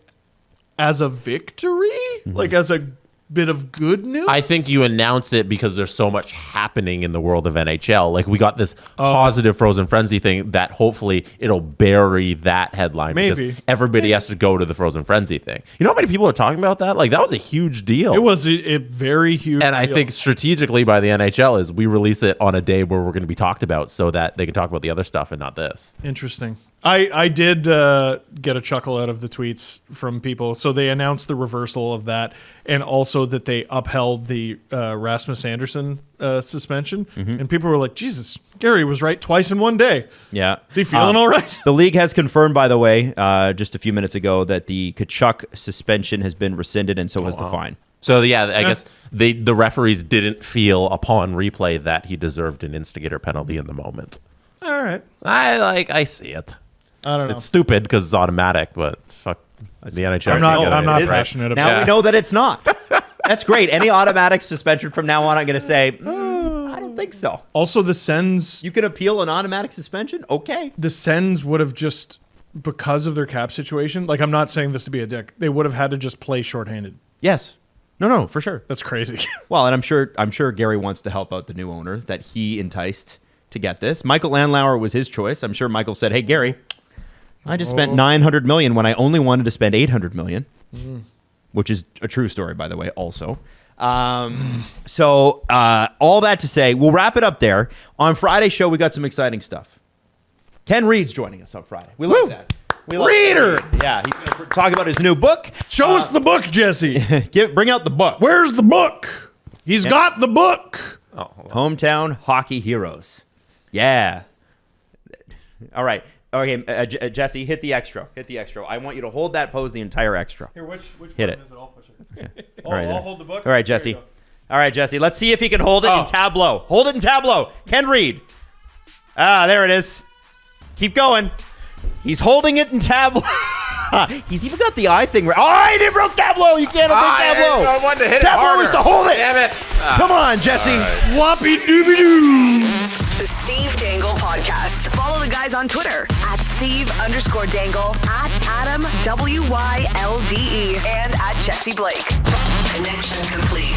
as a victory? Like, as a bit of good news? I think you announced it because there's so much happening in the world of NHL. Like, we got this positive Frozen Frenzy thing that hopefully it'll bury that headline. Maybe. Because everybody has to go to the Frozen Frenzy thing. You know how many people are talking about that? Like, that was a huge deal. It was a very huge And deal. I think strategically by the NHL is we release it on a day where we're going to be talked about so that they can talk about the other stuff and not this. Interesting. I did get a chuckle out of the tweets from people. So they announced the reversal of that, and also that they upheld the Rasmus Anderson suspension. And people were like, Jesus, Gary was right twice in one day. Yeah. Is he feeling all right? The league has confirmed, by the way, just a few minutes ago, that the Tkachuk suspension has been rescinded, and so has the fine. So, I guess the referees didn't feel upon replay that he deserved an instigator penalty in the moment. All right. I see it. I don't know. It's stupid because it's automatic, but fuck the NHL. I'm not passionate about it. Now we know that it's not. That's great. Any automatic suspension from now on, I'm going to say, I don't think so. Also, the Sens... You can appeal an automatic suspension? Okay. The Sens would have just, because of their cap situation, like, I'm not saying this to be a dick, they would have had to just play shorthanded. Yes. No, for sure. That's crazy. Well, and I'm sure Gary wants to help out the new owner that he enticed to get this. Michael Landauer was his choice. I'm sure Michael said, hey, Gary, I just spent $900 million when I only wanted to spend $800 million, which is a true story, by the way, also. So all that to say, we'll wrap it up there. On Friday's show, we got some exciting stuff. Ken Reed's joining us on Friday. We love that. Reader. Yeah, he's going to talk about his new book. Show us the book, Jesse. Bring out the book. Where's the book? He's got the book. Oh, Hometown Hockey Heroes. Yeah. All right. Okay, Jesse, hit the extra. I want you to hold that pose the entire extra. Here, which Hit button it. is it? I'll push it. All right, I'll there. hold the book. All right, There Jesse. you go. All right, Jesse. Let's see if he can hold it in Tableau. Hold it in Tableau. Ken Reed. There it is. Keep going. He's holding it in Tableau. He's even got the eye thing right. Oh, he didn't broke Tableau. You can't open Tableau. I wanted to hit Tableau is to hold it. Damn it. Come on, Jesse. Whoppy dooby doo. The Steve Dangle Podcast. Follow the guys on Twitter at Steve_Dangle, at Adam WYLDE, and at Jesse Blake. Connection complete.